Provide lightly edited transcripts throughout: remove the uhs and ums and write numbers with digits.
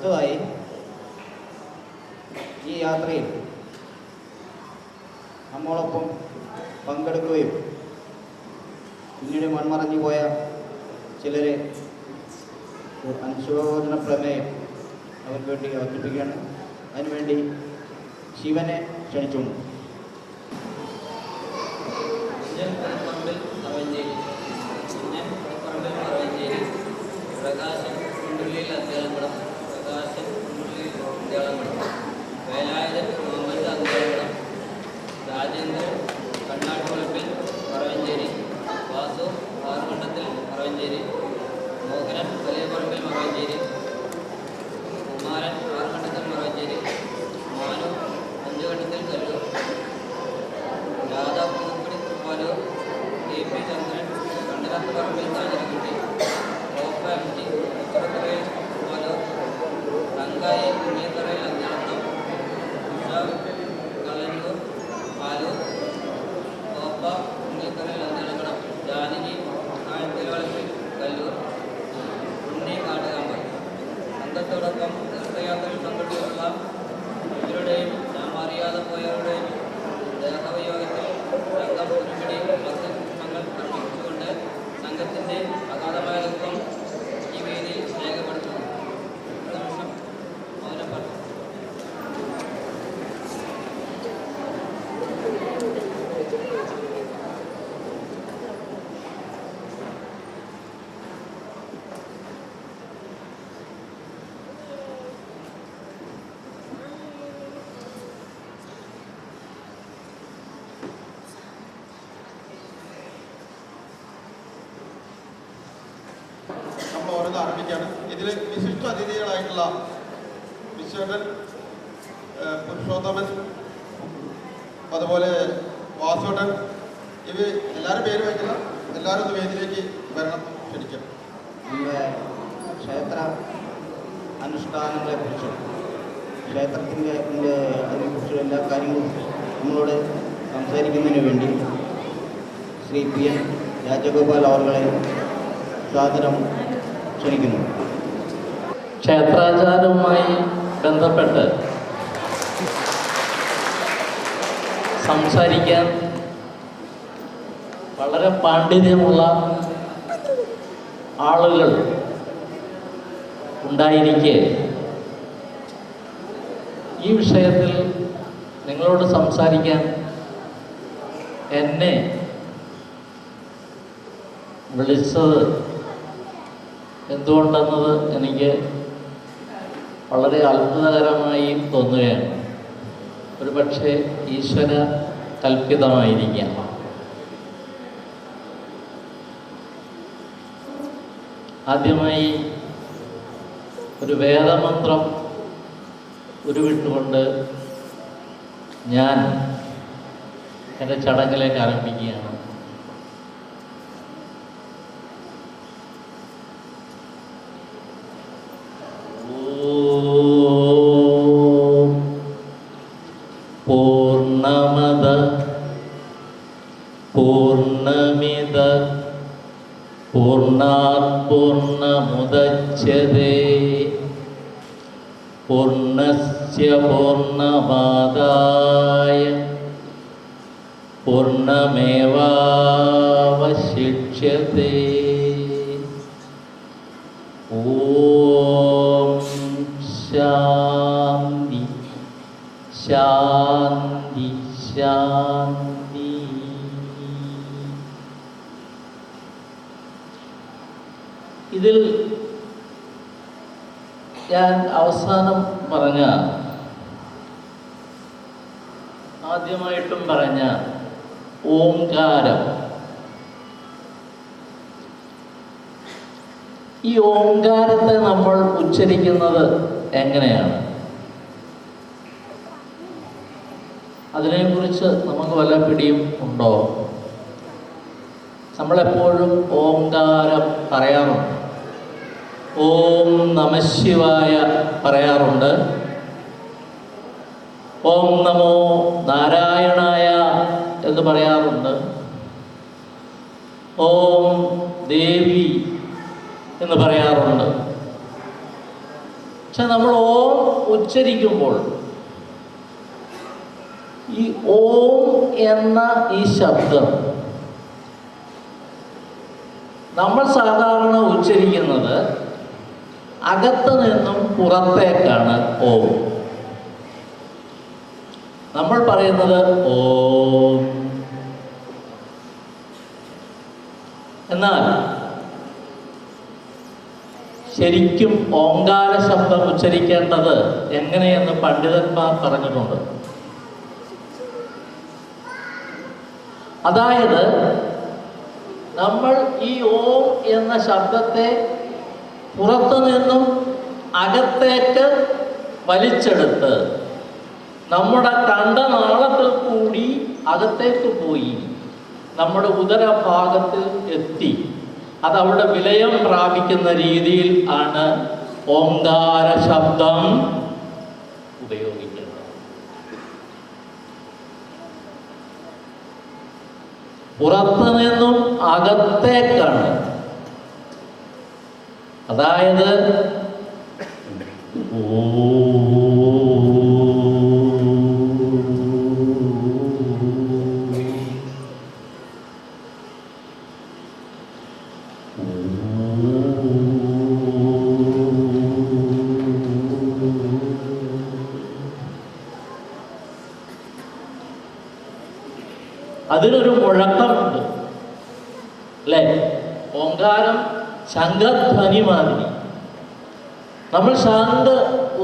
അടുത്തതായി ഈ യാത്രയിൽ നമ്മളൊപ്പം പങ്കെടുക്കുകയും പിന്നീട് മൺമറഞ്ഞു പോയ ചിലരെ അനുശോചന പ്രമേയം അവർക്ക് വേണ്ടി അവതരിപ്പിക്കുകയാണ്. അതിനുവേണ്ടി ശിവനെ ക്ഷണിച്ചുകൊണ്ട് പ്രകാശൻ കുണ്ടുള്ളിയിൽ അധ്യാളംകുളം, പ്രകാശൻ കുണ്ടുള്ളിയിൽ അധ്യാളംകുളം, വേലായുധൻ മുഹമ്മദ് അധ്യാളംകുളം, രാജേന്ദ്രൻ കണ്ണാട്ടുകുളപ്പിൽ മറവഞ്ചേരി, വാസു ആറുകണ്ടത്തിൽ മറവഞ്ചേരി, മോഹനൻ വലിയ പറമ്പിൽ മറവഞ്ചേരി, കുമാരൻ ആറുകണ്ടത്തിൽ മറവഞ്ചേരി, മാനു അഞ്ചുകണ്ടത്തിൽ കല്ലൂർ, രാധ പുതുപ്പടി പാലൂർ, കെ പി ചന്ദ്രൻ കണ്ടകത്ത് പറമ്പിൽ കാഞ്ഞിരക്കുട്ടി, ഓഫാംറ്റി ഉത്തരക്കരയിൽ പാലൂർ, തങ്കായി ഉണ്ണിയക്കരയിൽ അഞ്ചലക്കണം, ഉഷ കളന്നൂർ പാലൂർ, ഓപ്പ ഉണ്ണിയക്കരയിൽ അഞ്ചലക്കണം, ജാനകി ആഴത്തിലോളത്തിൽ കല്ലൂർ, ഉണ്ണി കാട്ടുകാമ്പ്. സംഘത്തോടൊപ്പം തീർത്ഥയാത്രയിൽ പങ്കെടുത്തുള്ള ഇവരുടെയും നാം അറിയാതെ പോയവരുടെയും ദേഹവിയോഗത്തിൽ സംഘം ഒരുപിടി ഭക്തപുഷ്പങ്ങൾ അർപ്പിച്ചുകൊണ്ട് സംഘത്തിൻ്റെ അഗാധമായ ദുഃഖം ഈ വേദിയിൽ രേഖപ്പെടുത്തുന്നു. ഒരു നിമിഷം മൗനപ്പെട്ടു. നമ്മൾ ഓരോന്ന് ആരംഭിക്കുകയാണ്. ഇതിൽ വിശിഷ്ട അതിഥികളായിട്ടുള്ള വിശ്വകൻ, പുരുഷോത്തമൻ, അതുപോലെ വാസുട്ടൻ, ഇവ എല്ലാവരും പേര് വയ്ക്കില്ല. എല്ലാവരും ഒന്ന് വേദിയിലേക്ക് വരണം, ക്ഷണിക്കാം. നമ്മുടെ ക്ഷേത്ര അനുഷ്ഠാനങ്ങളെക്കുറിച്ചും ക്ഷേത്രത്തിൻ്റെ അതിനെക്കുറിച്ചുള്ള എല്ലാ കാര്യങ്ങളും നമ്മളോട് സംസാരിക്കുന്നതിന് വേണ്ടി ശ്രീ പി എൻ രാജഗോപാൽ അവരുടെ സാദരം ക്ഷണിക്കുന്നു. ക്ഷേത്രാചാരവുമായി ബന്ധപ്പെട്ട് സംസാരിക്കാൻ വളരെ പാണ്ഡിത്യമുള്ള ആളുകൾ ഉണ്ടായിരിക്കെ ഈ വിഷയത്തിൽ നിങ്ങളോട് സംസാരിക്കാൻ എന്നെ വിളിച്ചത് എന്തുകൊണ്ടെന്നത് എനിക്ക് വളരെ അത്ഭുതകരമായി തോന്നുകയാണ്. ഒരു പക്ഷേ ഈശ്വര കൽപ്പിതമായിരിക്കാം. ആദ്യമായി ഒരു വേദമന്ത്രം ഉരുവിട്ടുകൊണ്ട് ഞാൻ എൻ്റെ ചടങ്ങിലേക്ക് ആരംഭിക്കുകയാണ്. പൂർണ്ണമദ പൂർണ്ണമിദ പൂർണ്ണാത് പൂർണ്ണമുദച്യതേ പൂർണ്ണസ്യ പൂർണ്ണമാദായ പൂർണ്ണമേവാവശിഷ്യതേ. ഓം ശാന്തി ശാന്തി ശാന്തി. ഇതിൽ ഞാൻ അവസാനം പറഞ്ഞ, ആദ്യമായിട്ടും പറഞ്ഞ ഓംകാരം, ഈ ഓംകാരത്തെ നമ്മൾ ഉച്ചരിക്കുന്നത് എങ്ങനെയാണ്? അതിനെക്കുറിച്ച് നമുക്ക് വല്ല പിടിയും ഉണ്ടോ? നമ്മളെപ്പോഴും ഓംകാരം പറയാറുണ്ട്, ഓം നമഃശിവായ പറയാറുണ്ട്, ഓം നമോ നാരായണായ എന്ന് പറയാറുണ്ട്, ഓം ദേവി എന്ന് പറയാറുണ്ട്. പക്ഷെ നമ്മൾ ഓം ഉച്ചരിക്കുമ്പോൾ ഈ ഓം എന്ന ഈ ശബ്ദം നമ്മൾ സാധാരണ ഉച്ചരിക്കുന്നത് അകത്ത് നിന്നും പുറത്തേക്കാണ് ഓം. നമ്മൾ പറയുന്നത് ഓം. എന്നാൽ ശരിക്കും ഓങ്കാര ശബ്ദം ഉച്ചരിക്കേണ്ടത് എങ്ങനെയെന്ന് പണ്ഡിതന്മാർ പറഞ്ഞിട്ടുണ്ട്. അതായത് നമ്മൾ ഈ ഓം എന്ന ശബ്ദത്തെ പുറത്തു നിന്നും അകത്തേക്ക് വലിച്ചെടുത്ത് നമ്മുടെ കണ്ഠനാളത്തിൽ കൂടി അകത്തേക്ക് പോയി നമ്മുടെ ഉദരഭാഗത്തിൽ എത്തി അതവിടെ വിലയം പ്രാപിക്കുന്ന രീതിയിൽ ആണ് ഓങ്കാര ശബ്ദം ഉപയോഗിക്കുന്നത്. പുറത്തു നിന്നും അകത്തേക്കാണ്. അതായത് അതിനൊരു മുഴക്കമുണ്ട് അല്ലേ? ഓങ്കാരം ശംഖധ്വനി മാതിരി. നമ്മൾ ശംഖ്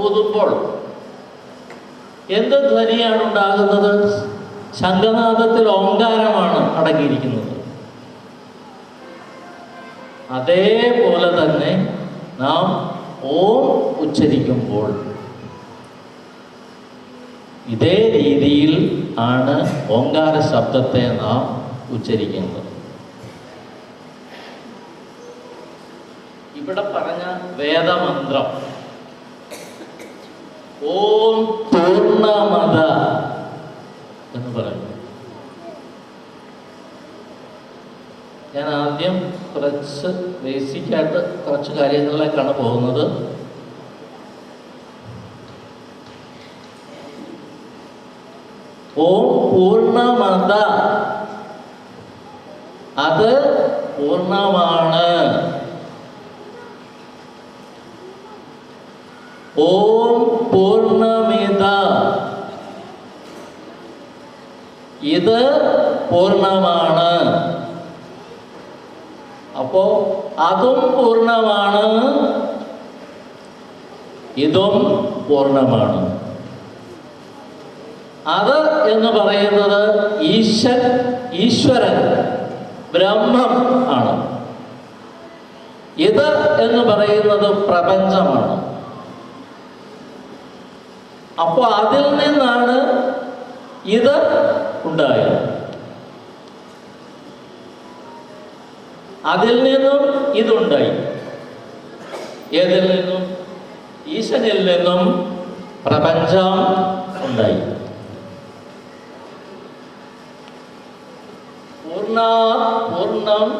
ഊതുമ്പോൾ എന്ത് ധ്വനിയാണ് ഉണ്ടാകുന്നത്? ശംഖനാദത്തിൽ ഓങ്കാരമാണ് അടങ്ങിയിരിക്കുന്നത്. അതേപോലെ തന്നെ നാം ഓം ഉച്ചരിക്കുമ്പോൾ ഇതേ രീതിയിൽ ആണ് ഓങ്കാര ശബ്ദത്തെ നാം ഉച്ചരിക്കുന്നത്. ഇവിടെ പറഞ്ഞ വേദമന്ത്രം ഓം പൂർണ്ണമദ എന്ന് പറയുന്നു. ഞാൻ ആദ്യം കുറച്ച് ബേസിക്കായിട്ട് കുറച്ച് കാര്യങ്ങളിലേക്കാണ് പോകുന്നത്. ഓം പൂർണ്ണമദ, അത് പൂർണ്ണമാണ്. ഓം പൂർണ്ണമിദ, ഇത് പൂർണ്ണമാണ്. അപ്പോ അതും പൂർണ്ണമാണ്, ഇതും പൂർണ്ണമാണ്. അത് എന്ന് പറയുന്നത് ഈശ്വരൻ ബ്രഹ്മം ആണ്. ഇത് എന്ന് പറയുന്നത് പ്രപഞ്ചമാണ്. അപ്പോൾ അതിൽ നിന്നാണ് ഇത് ഉണ്ടായത്. അതിൽ നിന്നും ഇതുണ്ടായി. ഏതിൽ നിന്നും? ഈശ്വരനിൽ നിന്നും പ്രപഞ്ചം ഉണ്ടായി. പൂർണ്ണം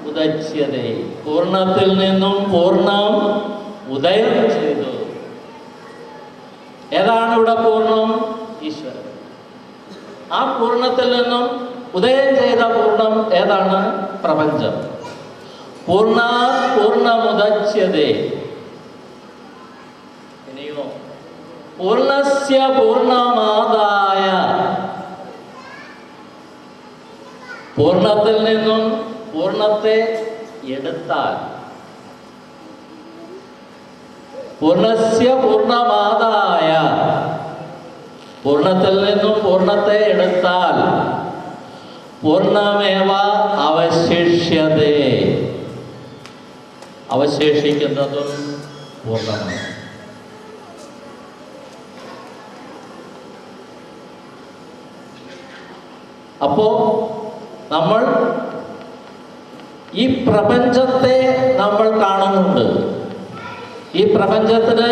ഉദച്യതേ, പൂർണ്ണത്തിൽ നിന്നും പൂർണ്ണം ഉദയം ചെയ്തു. ഏതാണ് ഇവിടെ പൂർണ്ണം? ഈശ്വരൻ. ആ പൂർണ്ണത്തിൽ നിന്നും ഉദയം ചെയ്ത പൂർണ്ണം ഏതാണ്? പ്രപഞ്ചം. പൂർണ്ണമുദച്യതേ. ഇനിയോ പൂർണ്ണസ്യ പൂർണ്ണമാദായ, പൂർണ്ണത്തിൽ നിന്നും പൂർണ്ണത്തെ എടുത്താൽ, പൂർണ്ണസ്യ പൂർണ്ണമാദായ, പൂർണ്ണത്തിൽ നിന്നും പൂർണ്ണത്തെ എടുത്താൽ പൂർണ്ണമേവ അവശേഷ്യതേ, അവശേഷിക്കുന്നതും പൂർണ്ണമാണ്. അപ്പോ നമ്മൾ ഈ പ്രപഞ്ചത്തെ നമ്മൾ കാണുന്നുണ്ട്. ഈ പ്രപഞ്ചത്തിന്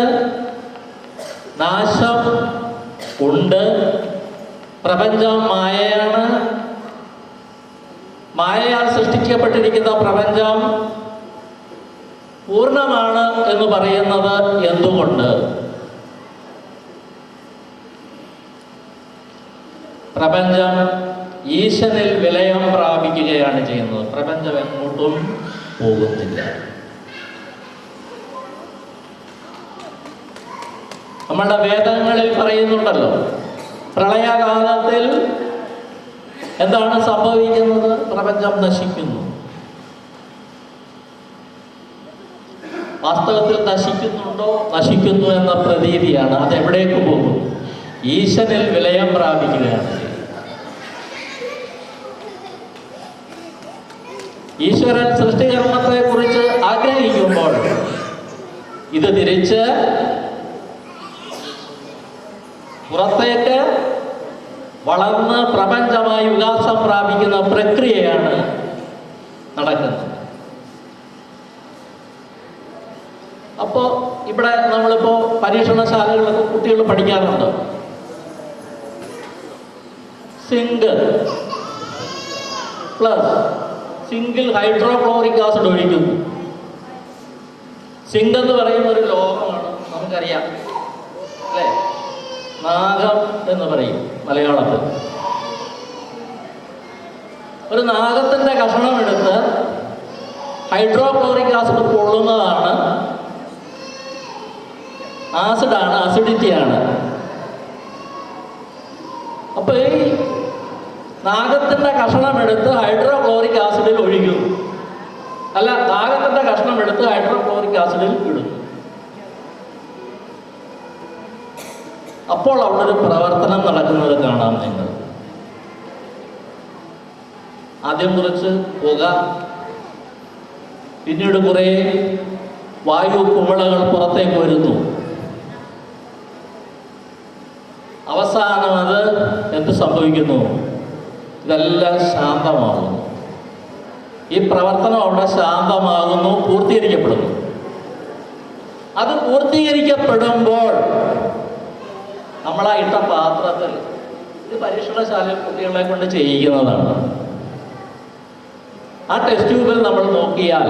നാശം ഉണ്ട്. പ്രപഞ്ചം മായയാണ്. മായയാൽ സൃഷ്ടിക്കപ്പെട്ടിരിക്കുന്ന പ്രപഞ്ചം പൂർണ്ണമാണ് എന്ന് പറയുന്നത് എന്തുകൊണ്ട്? പ്രപഞ്ചം ഈശ്വരനിൽ വിലയം പ്രാപിക്കുകയാണ് ചെയ്യുന്നത്. പ്രപഞ്ചം എങ്ങോട്ടും പോകുന്നില്ല. നമ്മളുടെ വേദങ്ങളിൽ പറയുന്നുണ്ടല്ലോ, പ്രളയകാലത്തിൽ എന്താണ് സംഭവിക്കുന്നത്? പ്രപഞ്ചം നശിക്കുന്നു. വാസ്തവത്തിൽ നശിക്കുന്നുണ്ടോ? നശിക്കുന്നു എന്ന പ്രതീതിയാണ്. അതെവിടേക്ക് പോകും? ഈശ്വരനിൽ വിലയം പ്രാപിക്കുകയാണ് ചെയ്യുന്നത്. ഈശ്വരൻ സൃഷ്ടികർമ്മത്തെ കുറിച്ച് ആഗ്രഹിക്കുമ്പോൾ ഇത് തിരിച്ച് പുറത്തേക്ക് വളർന്ന് പ്രപഞ്ചമായി വികാസം പ്രാപിക്കുന്ന പ്രക്രിയയാണ് നടക്കുന്നത്. അപ്പോൾ ഇവിടെ നമ്മളിപ്പോൾ പരീക്ഷണശാലകളിലൊക്കെ കുട്ടികൾ പഠിക്കാറുണ്ട്. സിങ്ക് പ്ലസ് സിങ്കിൽ ഹൈഡ്രോക്ലോറിക് ആസിഡ് ഒഴിക്കുന്നു. സിങ്ക് എന്ന് പറയുന്ന ഒരു ലോഹമാണ്, നമുക്കറിയാം അല്ലേ? നാഗം എന്ന് പറയും മലയാളത്തിൽ. ഒരു നാഗത്തിൻ്റെ കഷണം എടുത്ത് ഹൈഡ്രോക്ലോറിക് ആസിഡ് കൊള്ളുന്നതാണ്. ആസിഡാണ്, അസിഡിറ്റിയാണ്. അപ്പോൾ ഈ നാഗത്തിൻ്റെ കഷണം എടുത്ത് ഹൈഡ്രോക്ലോറിക് ആസിഡിൽ ഒഴിക്കുന്നു. അല്ല, നാഗത്തിൻ്റെ കഷണം എടുത്ത് ഹൈഡ്രോക്ലോറിക് ആസിഡിൽ ഇടുന്നു. അപ്പോൾ അവിടെ ഒരു പ്രവർത്തനം നടക്കുന്നത് കാണാം നിങ്ങൾ. ആദ്യം കുറച്ച് പുക, പിന്നീട് കുറേ വായു കുമിളകൾ പുറത്തേക്ക് വരുന്നു. അവസാനം അത് എന്ത് സംഭവിക്കുന്നു? ഇതെല്ലാം ശാന്തമാകുന്നു. ഈ പ്രവർത്തനം അവിടെ ശാന്തമാകുന്നു, പൂർത്തീകരിക്കപ്പെടുന്നു. അത് പൂർത്തീകരിക്കപ്പെടുമ്പോൾ നമ്മളാ ഇട്ട പാത്രത്തിൽ, ഇത് പരീക്ഷണശാലയിൽ കുട്ടികളെ കൊണ്ട് ചെയ്യിക്കുന്നതാണ്. ആ ടെസ്റ്റ് ട്യൂബിൽ നമ്മൾ നോക്കിയാൽ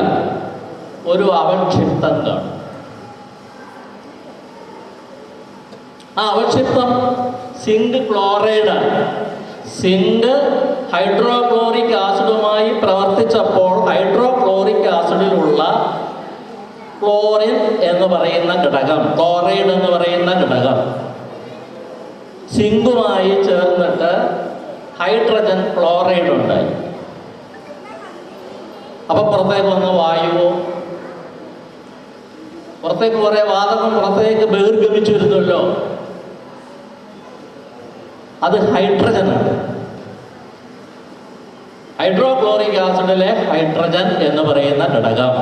ഒരു അവക്ഷിപ്തം കാണും. ആ അവക്ഷിപ്തം സിങ്ക് ക്ലോറൈഡാണ്. സിങ്ക് ഹൈഡ്രോക്ലോറിക് ആസിഡുമായി പ്രവർത്തിച്ചപ്പോൾ ഹൈഡ്രോക്ലോറിക് ആസിഡിലുള്ള ക്ലോറിൻ എന്ന് പറയുന്ന ഘടകം, ക്ലോറൈഡ് എന്ന് പറയുന്ന ഘടകം സിങ്കുമായി ചേർന്നിട്ട് ഹൈഡ്രജൻ ക്ലോറൈഡ് ഉണ്ടായി. അപ്പൊ പുറത്തേക്ക് വന്ന വായുവോ, പുറത്തേക്ക് കുറേ വാതകം പുറത്തേക്ക് ബഹിർഗമിച്ചു വരുന്നല്ലോ, അത് ഹൈഡ്രജനാണ്. ഹൈഡ്രോക്ലോറിക് ആസിഡിലെ ഹൈഡ്രജൻ എന്ന് പറയുന്ന ഘടകം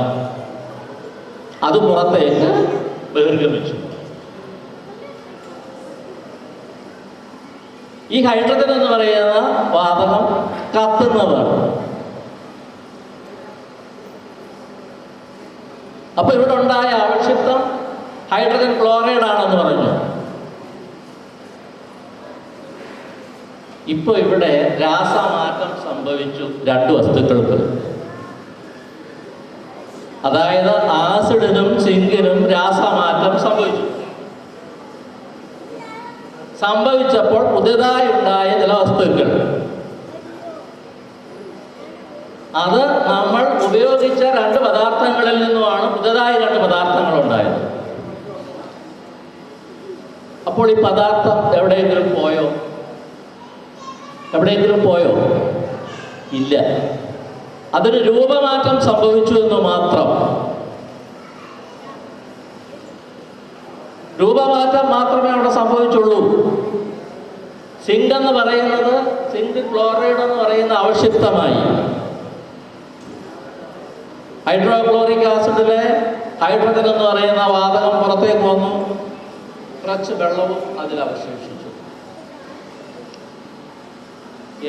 അത് പുറത്തേക്ക് ബഹിർഗമിച്ചു. ഈ ഹൈഡ്രജൻ എന്ന് പറയുന്ന വാതകം കത്തുന്നതാണ്. അപ്പൊ ഇവിടെ ഉണ്ടായ അവക്ഷിപ്തം ഹൈഡ്രജൻ ക്ലോറൈഡ് ആണെന്ന് പറഞ്ഞു. ഇപ്പൊ ഇവിടെ രാസമാറ്റം സംഭവിച്ചു രണ്ട് വസ്തുക്കൾക്ക്. അതായത് ആസിഡിനും സിങ്കിനും രാസമാറ്റം സംഭവിച്ചപ്പോൾ പുതിയതായി ഉണ്ടായ ചില വസ്തുക്കൾ, അത് നമ്മൾ ഉപയോഗിച്ച രണ്ട് പദാർത്ഥങ്ങളിൽ നിന്നുമാണ് പുതിയതായി രണ്ട് പദാർത്ഥങ്ങൾ ഉണ്ടായത്. അപ്പോൾ ഈ പദാർത്ഥം എവിടെയെങ്കിലും പോയോ? ഇല്ല. അതിന് രൂപമാറ്റം സംഭവിച്ചു എന്ന് മാത്രം. രൂപമാറ്റം മാത്രമേ അവിടെ സംഭവിച്ചുള്ളൂ. സിങ്ക് എന്ന് പറയുന്നത്, സിങ്ക് ക്ലോറൈഡ് എന്ന് പറയുന്ന അവക്ഷിപ്തമായി. ഹൈഡ്രോക്ലോറിക് ആസിഡിലെ ഹൈഡ്രജൻ എന്ന് പറയുന്ന വാതകം പുറത്തേക്ക് വന്നു. കുറച്ച് വെള്ളവും അതിൽ അവശേഷിച്ചു.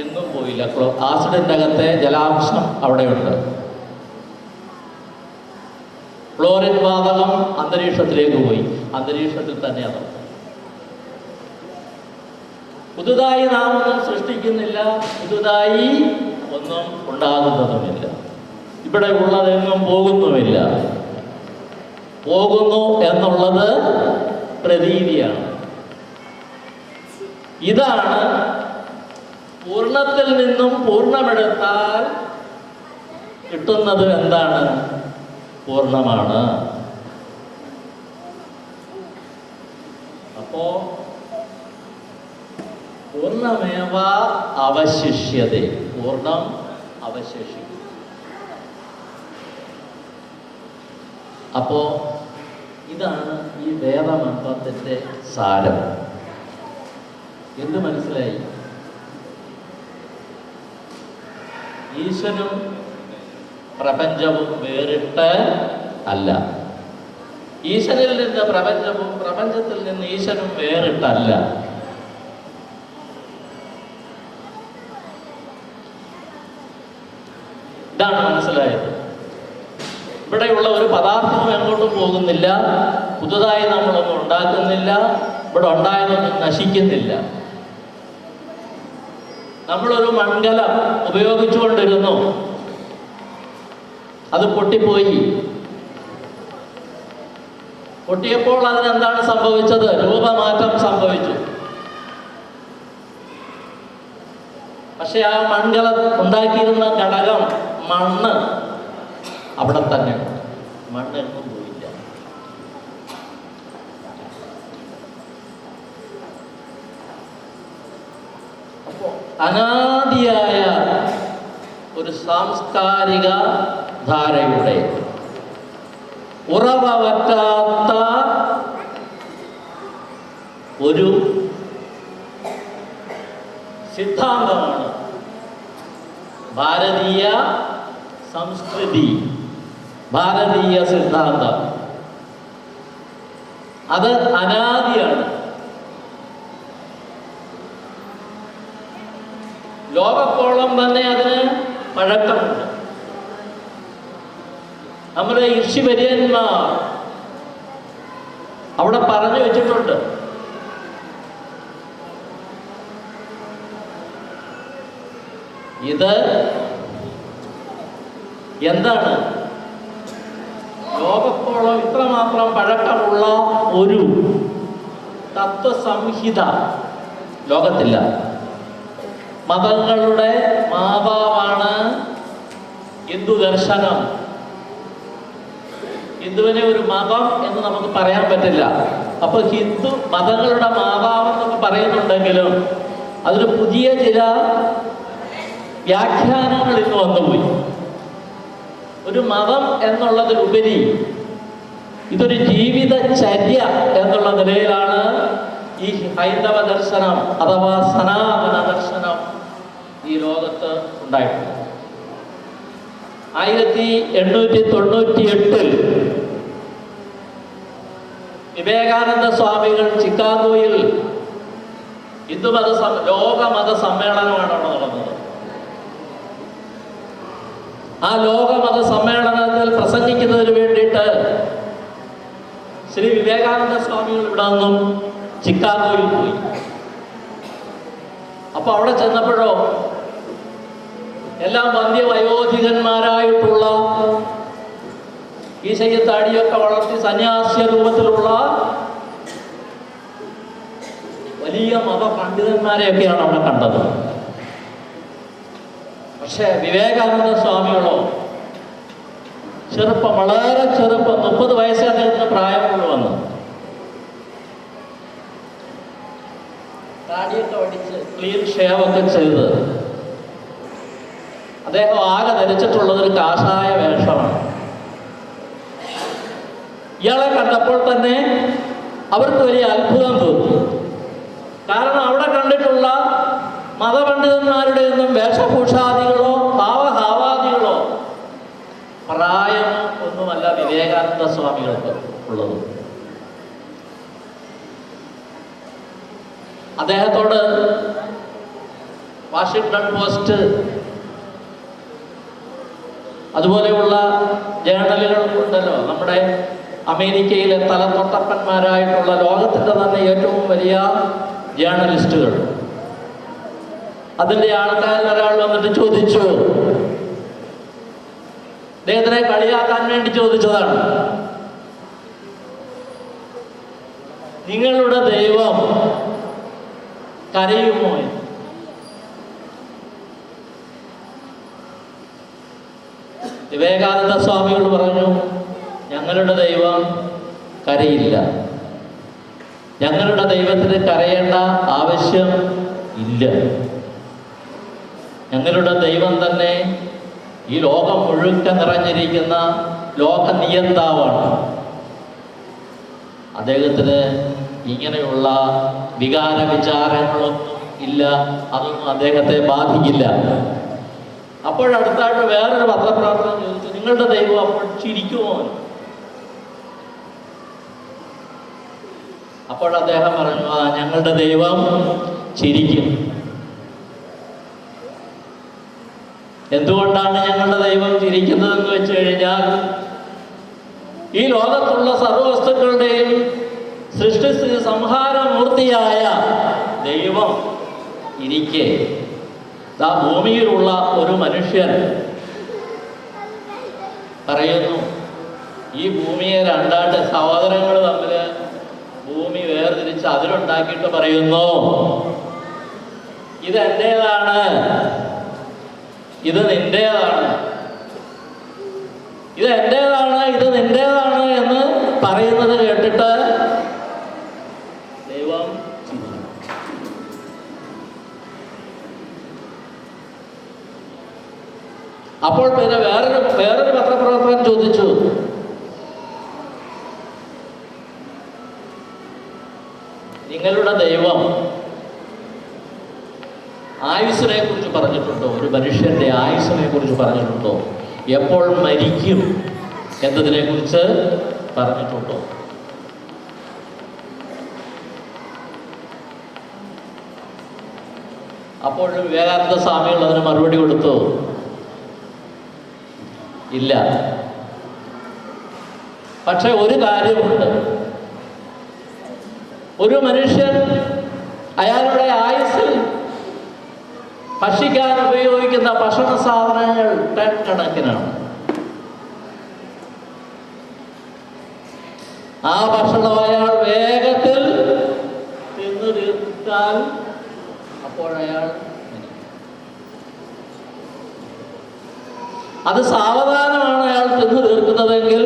എങ്ങും പോയില്ല. ആസിഡിൻ്റെ അകത്തെ ജലാംശം അവിടെയുണ്ട്. ക്ലോറിൻ വാതകം അന്തരീക്ഷത്തിലേക്ക് പോയി. അന്തരീക്ഷത്തിൽ തന്നെ അത്. പുതുതായി നാം ഒന്നും സൃഷ്ടിക്കുന്നില്ല, പുതുതായി ഒന്നും ഉണ്ടാകുന്നതുമില്ല. ഇവിടെ ഉള്ളതെങ്ങും പോകുന്നുമില്ല. പോകുന്നു എന്നുള്ളത് പ്രതീതിയാണ്. ഇതാണ് പൂർണ്ണത്തിൽ നിന്നും പൂർണ്ണമെടുത്താൽ കിട്ടുന്നത് എന്താണ്? പൂർണ്ണമാണ്. അപ്പോ പൂർണ്ണമേവ അവശിഷ്യതേ, പൂർണ്ണം അവശേഷിക്കും. അപ്പോ ഇതാണ് ഈ വേദമന്ത്രത്തിന്റെ സാരം. എന്ത് മനസ്സിലായി? ഈശ്വരനും പ്രപഞ്ചവും വേറിട്ട് അല്ല. ഈശ്വരനിൽ നിന്ന് പ്രപഞ്ചവും പ്രപഞ്ചത്തിൽ നിന്ന് ഈശ്വരനും വേറിട്ടല്ല. ഇതാണ് മനസ്സിലായത്. ഇവിടെയുള്ള ഒരു പദാർത്ഥവും എങ്ങോട്ടും പോകുന്നില്ല, പുതുതായി നമ്മളൊന്നും ഉണ്ടാക്കുന്നില്ല, ഇവിടെ ഉണ്ടായതൊന്നും നശിക്കുന്നില്ല. നമ്മളൊരു മൺകലം ഉപയോഗിച്ചുകൊണ്ടിരുന്നു, അത് പൊട്ടിപ്പോയി. പൊട്ടിയപ്പോൾ അതിനെന്താണ് സംഭവിച്ചത്? രൂപമാറ്റം സംഭവിച്ചു. പക്ഷെ ആ മൺകലം ഉണ്ടാക്കിയിരുന്ന ഘടകം മണ്ണ് അവിടെ തന്നെ, മണ്ണെങ്ങും പോയില്ല. അപ്പോ അനാദിയായ ഒരു സാംസ്കാരിക ധാരയുടെ ഉറവ വറ്റാത്ത ഒരു സിദ്ധാന്തമാണ് ഭാരതീയ സംസ്കൃതി, ഭാരതീയ സിദ്ധാന്തം. അത് അനാദിയാണ്. ലോകത്തോളം തന്നെ അതിന് പഴക്കമുണ്ട്. നമ്മുടെ ഋഷിവര്യന്മാർ അവിടെ പറഞ്ഞു വെച്ചിട്ടുണ്ട്. ഇത് എന്താണ്? ലോകത്തോളം ഇത്രമാത്രം പഴക്കമുള്ള ഒരു തത്വസംഹിത ലോകത്തില്ല. മതങ്ങളുടെ മാതാവാണ് ഹിന്ദു ദർശനം. ഹിന്ദുവിനെ ഒരു മതം എന്ന് നമുക്ക് പറയാൻ പറ്റില്ല. അപ്പൊ ഹിന്ദു മതങ്ങളുടെ മാതാവെന്നൊക്കെ പറയുന്നുണ്ടെങ്കിലും അതിന് പുതിയ ചില വ്യാഖ്യാനങ്ങൾ ഇന്ന് വന്നുപോയി. ഒരു മതം എന്നുള്ളതിലുപരി ഇതൊരു ജീവിതചര്യ എന്നുള്ള നിലയിലാണ് ഈ ഹൈന്ദവ ദർശനം അഥവാ സനാതന ദർശനം ഈ ലോകത്ത് ഉണ്ടായിട്ടുണ്ട്. 1898 വിവേകാനന്ദ സ്വാമികൾ ചിക്കാഗോയിൽ ലോകമത സമ്മേളനമാണ് അവിടെ നടന്നത്. ആ ലോകമത സമ്മേളനത്തിൽ പ്രസംഗിക്കുന്നതിന് വേണ്ടിയിട്ട് ശ്രീ വിവേകാനന്ദ സ്വാമികൾ ഇവിടെ നിന്നും ചിക്കാഗോയിൽ പോയി. അപ്പൊ അവിടെ ചെന്നപ്പോഴോ എല്ലാം വന്ധ്യവയോധികന്മാരായിട്ടുള്ള ഈശയ്യത്താടിയൊക്കെ വളർത്തി സന്യാസ്യ രൂപത്തിലുള്ള വലിയ മതപണ്ഡിതന്മാരെയൊക്കെയാണ് അവിടെ കണ്ടത്. പക്ഷെ വിവേകാനന്ദ സ്വാമികളോ ചെറുപ്പം, വളരെ ചെറുപ്പം, 30 വയസ്സേ അദ്ദേഹത്തിന് പ്രായമുള്ളൂ വന്ന് താടിയൊക്കെ വടിച്ച് ക്ലീൻ ഷേവൊക്കെ ചെയ്ത് അദ്ദേഹം ആകെ ധരിച്ചിട്ടുള്ളത് ഒരു കാഷായ വേഷമാണ്. ഇയാളെ കണ്ടപ്പോൾ തന്നെ അവർക്ക് വലിയ അത്ഭുതം തോന്നി. കാരണം അവിടെ കണ്ടിട്ടുള്ള മതപണ്ഡിതന്മാരുടെ ഒന്നും വേഷഭൂഷാദികളോ ഭാവഹാവാദികളോ പ്രായം ഒന്നുമല്ല വിവേകാനന്ദ സ്വാമികൾക്ക് ഉള്ളത്. അദ്ദേഹത്തോട് വാഷിംഗ്ടൺ പോസ്റ്റ് അതുപോലെയുള്ള ജേണലുകൾ ഉണ്ടല്ലോ, നമ്മുടെ അമേരിക്കയിലെ തലതൊട്ടപ്പന്മാരായിട്ടുള്ള ലോകത്തിൻ്റെ തന്നെ ഏറ്റവും വലിയ ജേർണലിസ്റ്റുകൾ. അതിൻ്റെ ആൾക്കാരിൽ ഒരാൾ വന്നിട്ട് ചോദിച്ചു, അദ്ദേഹത്തിനെ കളിയാക്കാൻ വേണ്ടി ചോദിച്ചതാണ്, നിങ്ങളുടെ ദൈവം കരയുമോ? വിവേകാനന്ദ സ്വാമികൾ പറഞ്ഞു, ഞങ്ങളുടെ ദൈവം കരയില്ല. ഞങ്ങളുടെ ദൈവത്തിന് കരയേണ്ട ആവശ്യം ഇല്ല. ഞങ്ങളുടെ ദൈവം തന്നെ ഈ ലോകം മുഴുക്ക നിറഞ്ഞിരിക്കുന്ന ലോക നിയന്താവാണ്. അദ്ദേഹത്തിന് ഇങ്ങനെയുള്ള വികാര വിചാരങ്ങളൊന്നും ഇല്ല, അതൊന്നും അദ്ദേഹത്തെ ബാധിക്കില്ല. അപ്പോഴടുത്തായിട്ട് വേറൊരു പത്രപ്രവർത്തകൻ ചോദിച്ചു, നിങ്ങളുടെ ദൈവം അപ്പോൾ ചിരിക്കുമോ? അപ്പോൾ അദ്ദേഹം പറഞ്ഞു, ആ ഞങ്ങളുടെ ദൈവം ചിരിക്കും. എന്തുകൊണ്ടാണ് ഞങ്ങളുടെ ദൈവം ചിരിക്കുന്നതെന്ന് വെച്ച് കഴിഞ്ഞാൽ, ഈ ലോകത്തുള്ള സർവവസ്തുക്കളുടെയും സൃഷ്ടി സംഹാരമൂർത്തിയായ ദൈവം ഇരിക്കെ ആ ഭൂമിയിലുള്ള ഒരു മനുഷ്യൻ പറയുന്നു, ഈ ഭൂമിയെ രണ്ടായിട്ട് സഹോദരങ്ങൾ തമ്മിൽ ഭൂമി വേർതിരിച്ച് അതിലുണ്ടാക്കിയിട്ട് പറയുന്നു, ഇത് എൻ്റേതാണ്, ഇത് നിന്റേതാണ്, ഇത് എൻ്റേതാണ്, ഇത് നിന്റേതാണ് എന്ന് പറയുന്നത് കേട്ടിട്ട് ദൈവം ചിരിച്ചു. അപ്പോൾ പിന്നെ വേറൊരു പത്രപ്രവർത്തകൻ ചോദിച്ചു, നിങ്ങളുടെ ദൈവം ആയുസ്സിനെ കുറിച്ച് പറഞ്ഞിട്ടുണ്ടോ? ഒരു മനുഷ്യന്റെ ആയുസ്സിനെ കുറിച്ച് പറഞ്ഞിട്ടുണ്ടോ? എപ്പോൾ മരിക്കും എന്നതിനെ കുറിച്ച് പറഞ്ഞിട്ടുണ്ടോ? അപ്പോൾ വിവേകാനന്ദ സ്വാമികൾ അതിന് മറുപടി കൊടുത്തു, ഇല്ല. പക്ഷെ ഒരു കാര്യമുണ്ട്, ഒരു മനുഷ്യൻ അയാളുടെ ആയുസ്സിൽ ഭക്ഷിക്കാൻ ഉപയോഗിക്കുന്ന ഭക്ഷണ സാധനങ്ങൾ ടൺ കണക്കിനാണ്. ആ ഭക്ഷണം അയാൾ വേഗത്തിൽ തിന്നു തീർത്താൽ അപ്പോഴയാൾ അത് സാവധാനമാണ് അയാൾ തിന്നു തീർക്കുന്നതെങ്കിൽ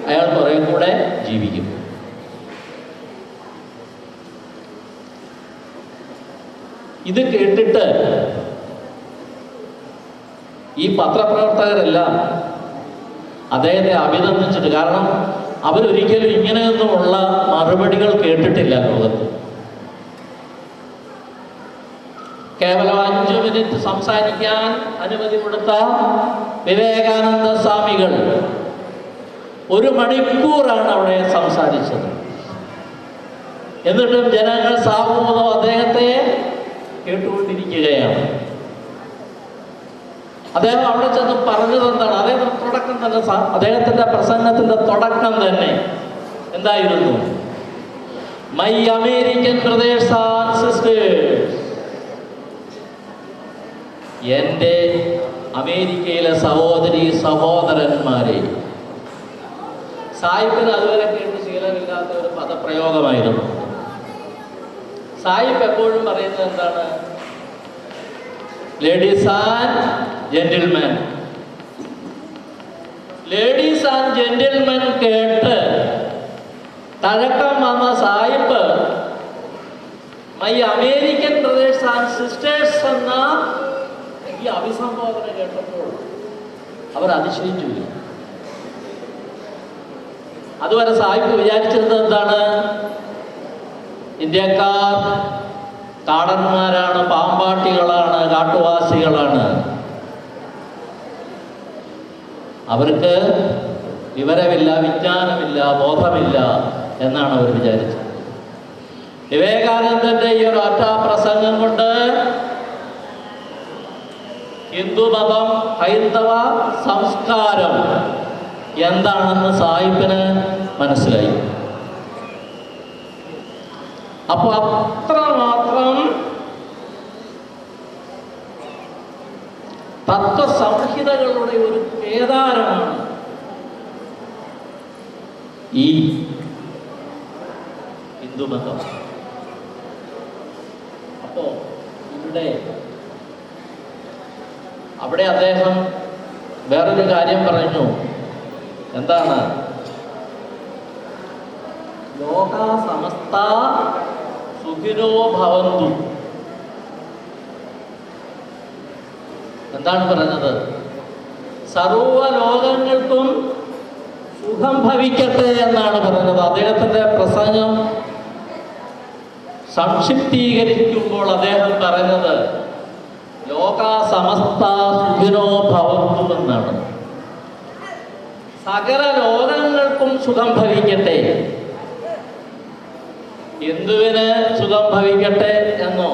അയാൾ കുറെ കൂടെ ജീവിക്കും. ഇത് കേട്ടിട്ട് ഈ പത്രപ്രവർത്തകരെല്ലാം അദ്ദേഹത്തെ അഭിനന്ദിച്ചിട്ട്, കാരണം അവരൊരിക്കലും ഇങ്ങനെയൊന്നുമുള്ള മറുപടികൾ കേട്ടിട്ടില്ല ലോകത്ത്. കേവലം 5 മിനിറ്റ് സംസാരിക്കാൻ അനുമതി കൊടുത്ത വിവേകാനന്ദ സ്വാമികൾ 1 മണിക്കൂറാണ് അവിടെ സംസാരിച്ചത്. എന്നിട്ടും ജനങ്ങൾ സാമൂഹ്യം അദ്ദേഹത്തെ കേട്ടുകൊണ്ടിരിക്കുകയാണ്. അദ്ദേഹം അവിടെ ചെന്ന് പറഞ്ഞത് എന്താണ്? അദ്ദേഹത്തിന്റെ പ്രസംഗത്തിന്റെ തുടക്കം തന്നെ എന്തായിരുന്നു? My American brothers and sisters, എൻ്റെ അമേരിക്കയിലെ സഹോദരി സഹോദരന്മാരെ. സായിപ്പിന് അതുവരെ കേട്ട് ശീലമില്ലാത്ത ഒരു പദപ്രയോഗമായിരുന്നു. സായിപ്പ് എപ്പോഴും പറയുന്നത് എന്താണ്? Ladies and gentlemen. Ladies and gentlemen കേട്ട് തഴക്കം വന്ന സായിപ്പ് my American brothers and sisters എന്ന ഈ അഭിസംബോധന കേട്ടപ്പോൾ അവർ അതിശയിച്ചു. അതുവരെ സായിപ്പ് വിചാരിച്ചിരുന്നത് എന്താണ്? ഇന്ത്യക്കാർ കാടന്മാരാണ്, പാമ്പാട്ടികളാണ്, കാട്ടുവാസികളാണ്, അവർക്ക് വിവരമില്ല, വിജ്ഞാനമില്ല, ബോധമില്ല എന്നാണ് അവർ വിചാരിച്ചത്. വിവേകാനന്ദന്റെ ഈ ഒരു ഒറ്റ പ്രസംഗം കൊണ്ട് ഹിന്ദുമതം, ഹൈന്ദവ സംസ്കാരം എന്താണെന്ന് സായിപ്പിന് മനസ്സിലായി. അപ്പോൾ അത്രമാത്രം തത്വസംഹിതകളുടെ ഒരു കേദാരമാണ് ഈ ഹിന്ദുമതം. അപ്പോ അവിടെ അദ്ദേഹം വേറൊരു കാര്യം പറഞ്ഞു. എന്താണ്? ലോകാ സമസ്ത സുഖിനോ ഭവന്തു. എന്താണ് പറഞ്ഞത്? സർവ ലോകങ്ങൾക്കും സുഖം ഭവിക്കട്ടെ എന്നാണ് പറഞ്ഞത്. അദ്ദേഹത്തിൻ്റെ പ്രസംഗം സംക്ഷിപ്തീകരിക്കുമ്പോൾ അദ്ദേഹം പറഞ്ഞത് ലോകാ സമസ്ത സുഖിനോ ഭവന്തു എന്നാണ്. സകല ലോകങ്ങൾക്കും സുഖം ഭവിക്കട്ടെ. ഹിന്ദുവിന് സുഖം ഭവിക്കട്ടെ എന്നോ,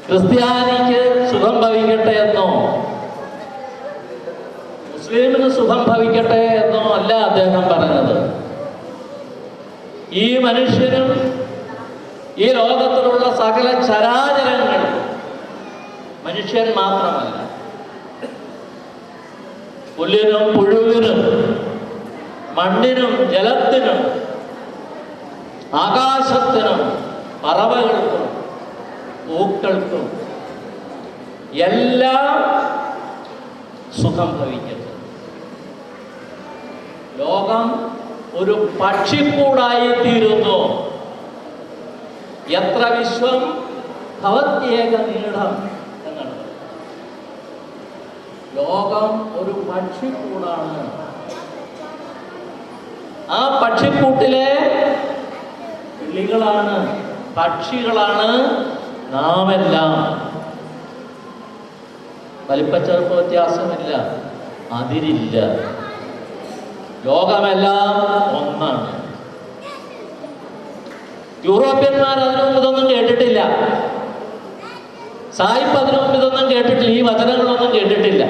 ക്രിസ്ത്യാനിക്ക് സുഖം ഭവിക്കട്ടെ എന്നോ, മുസ്ലിമിന് സുഖം ഭവിക്കട്ടെ എന്നോ അല്ല അദ്ദേഹം പറഞ്ഞത്. ഈ മനുഷ്യനും ഈ ലോകത്തിലുള്ള സകല ചരാചരങ്ങളും, മനുഷ്യൻ മാത്രമല്ല, പുല്ലിനും പുഴുവിനും മണ്ണിനും ജലത്തിനും ആകാശത്തിനും പറവകൾക്കും പൂക്കൾക്കും എല്ലാം സുഖം ഭവിക്കട്ടെ. ലോകം ഒരു പക്ഷിക്കൂടായി തീരുന്നു. എത്ര വിശ്വം ഭവത്യേക നീളം എന്നാണ്. ലോകം ഒരു പക്ഷിക്കൂടാണ്. ആ പക്ഷിക്കൂട്ടിലെ കിളികളാണ്, പക്ഷികളാണ് നാമെല്ലാം. വലിപ്പച്ചെറുപ്പ വ്യത്യാസമില്ല, അതിരില്ല. ലോകമെല്ലാം ഒന്നാണ്. യൂറോപ്യന്മാർ അതിനു മുമ്പ് ഇതൊന്നും കേട്ടിട്ടില്ല. സായിപ്പ് അതിനു മുമ്പ് ഇതൊന്നും കേട്ടിട്ടില്ല. ഈ വചനങ്ങളൊന്നും കേട്ടിട്ടില്ല.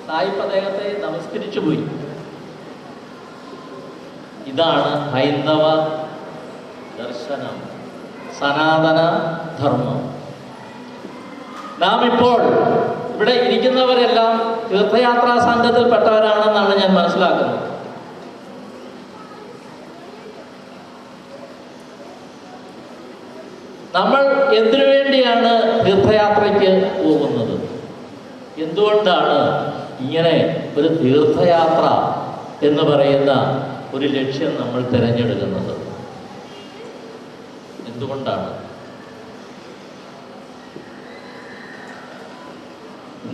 സായിപ്പ് അദ്ദേഹത്തെ നമസ്കരിച്ചു പോയി. ഇതാണ് ഹൈന്ദവ ദർശനം, സനാതന ധർമ്മം. നാം ഇപ്പോൾ ഇവിടെ ഇരിക്കുന്നവരെല്ലാം തീർത്ഥയാത്രാ സംഘത്തിൽപ്പെട്ടവരാണെന്നാണ് ഞാൻ മനസ്സിലാക്കുന്നത്. നമ്മൾ എന്തിനു വേണ്ടിയാണ് തീർത്ഥയാത്രയ്ക്ക് പോകുന്നത്? എന്തുകൊണ്ടാണ് ഇങ്ങനെ ഒരു തീർത്ഥയാത്ര എന്ന് പറയുന്ന ഒരു ലക്ഷ്യം നമ്മൾ തിരഞ്ഞെടുക്കുന്നത്? എന്തുകൊണ്ടാണ്?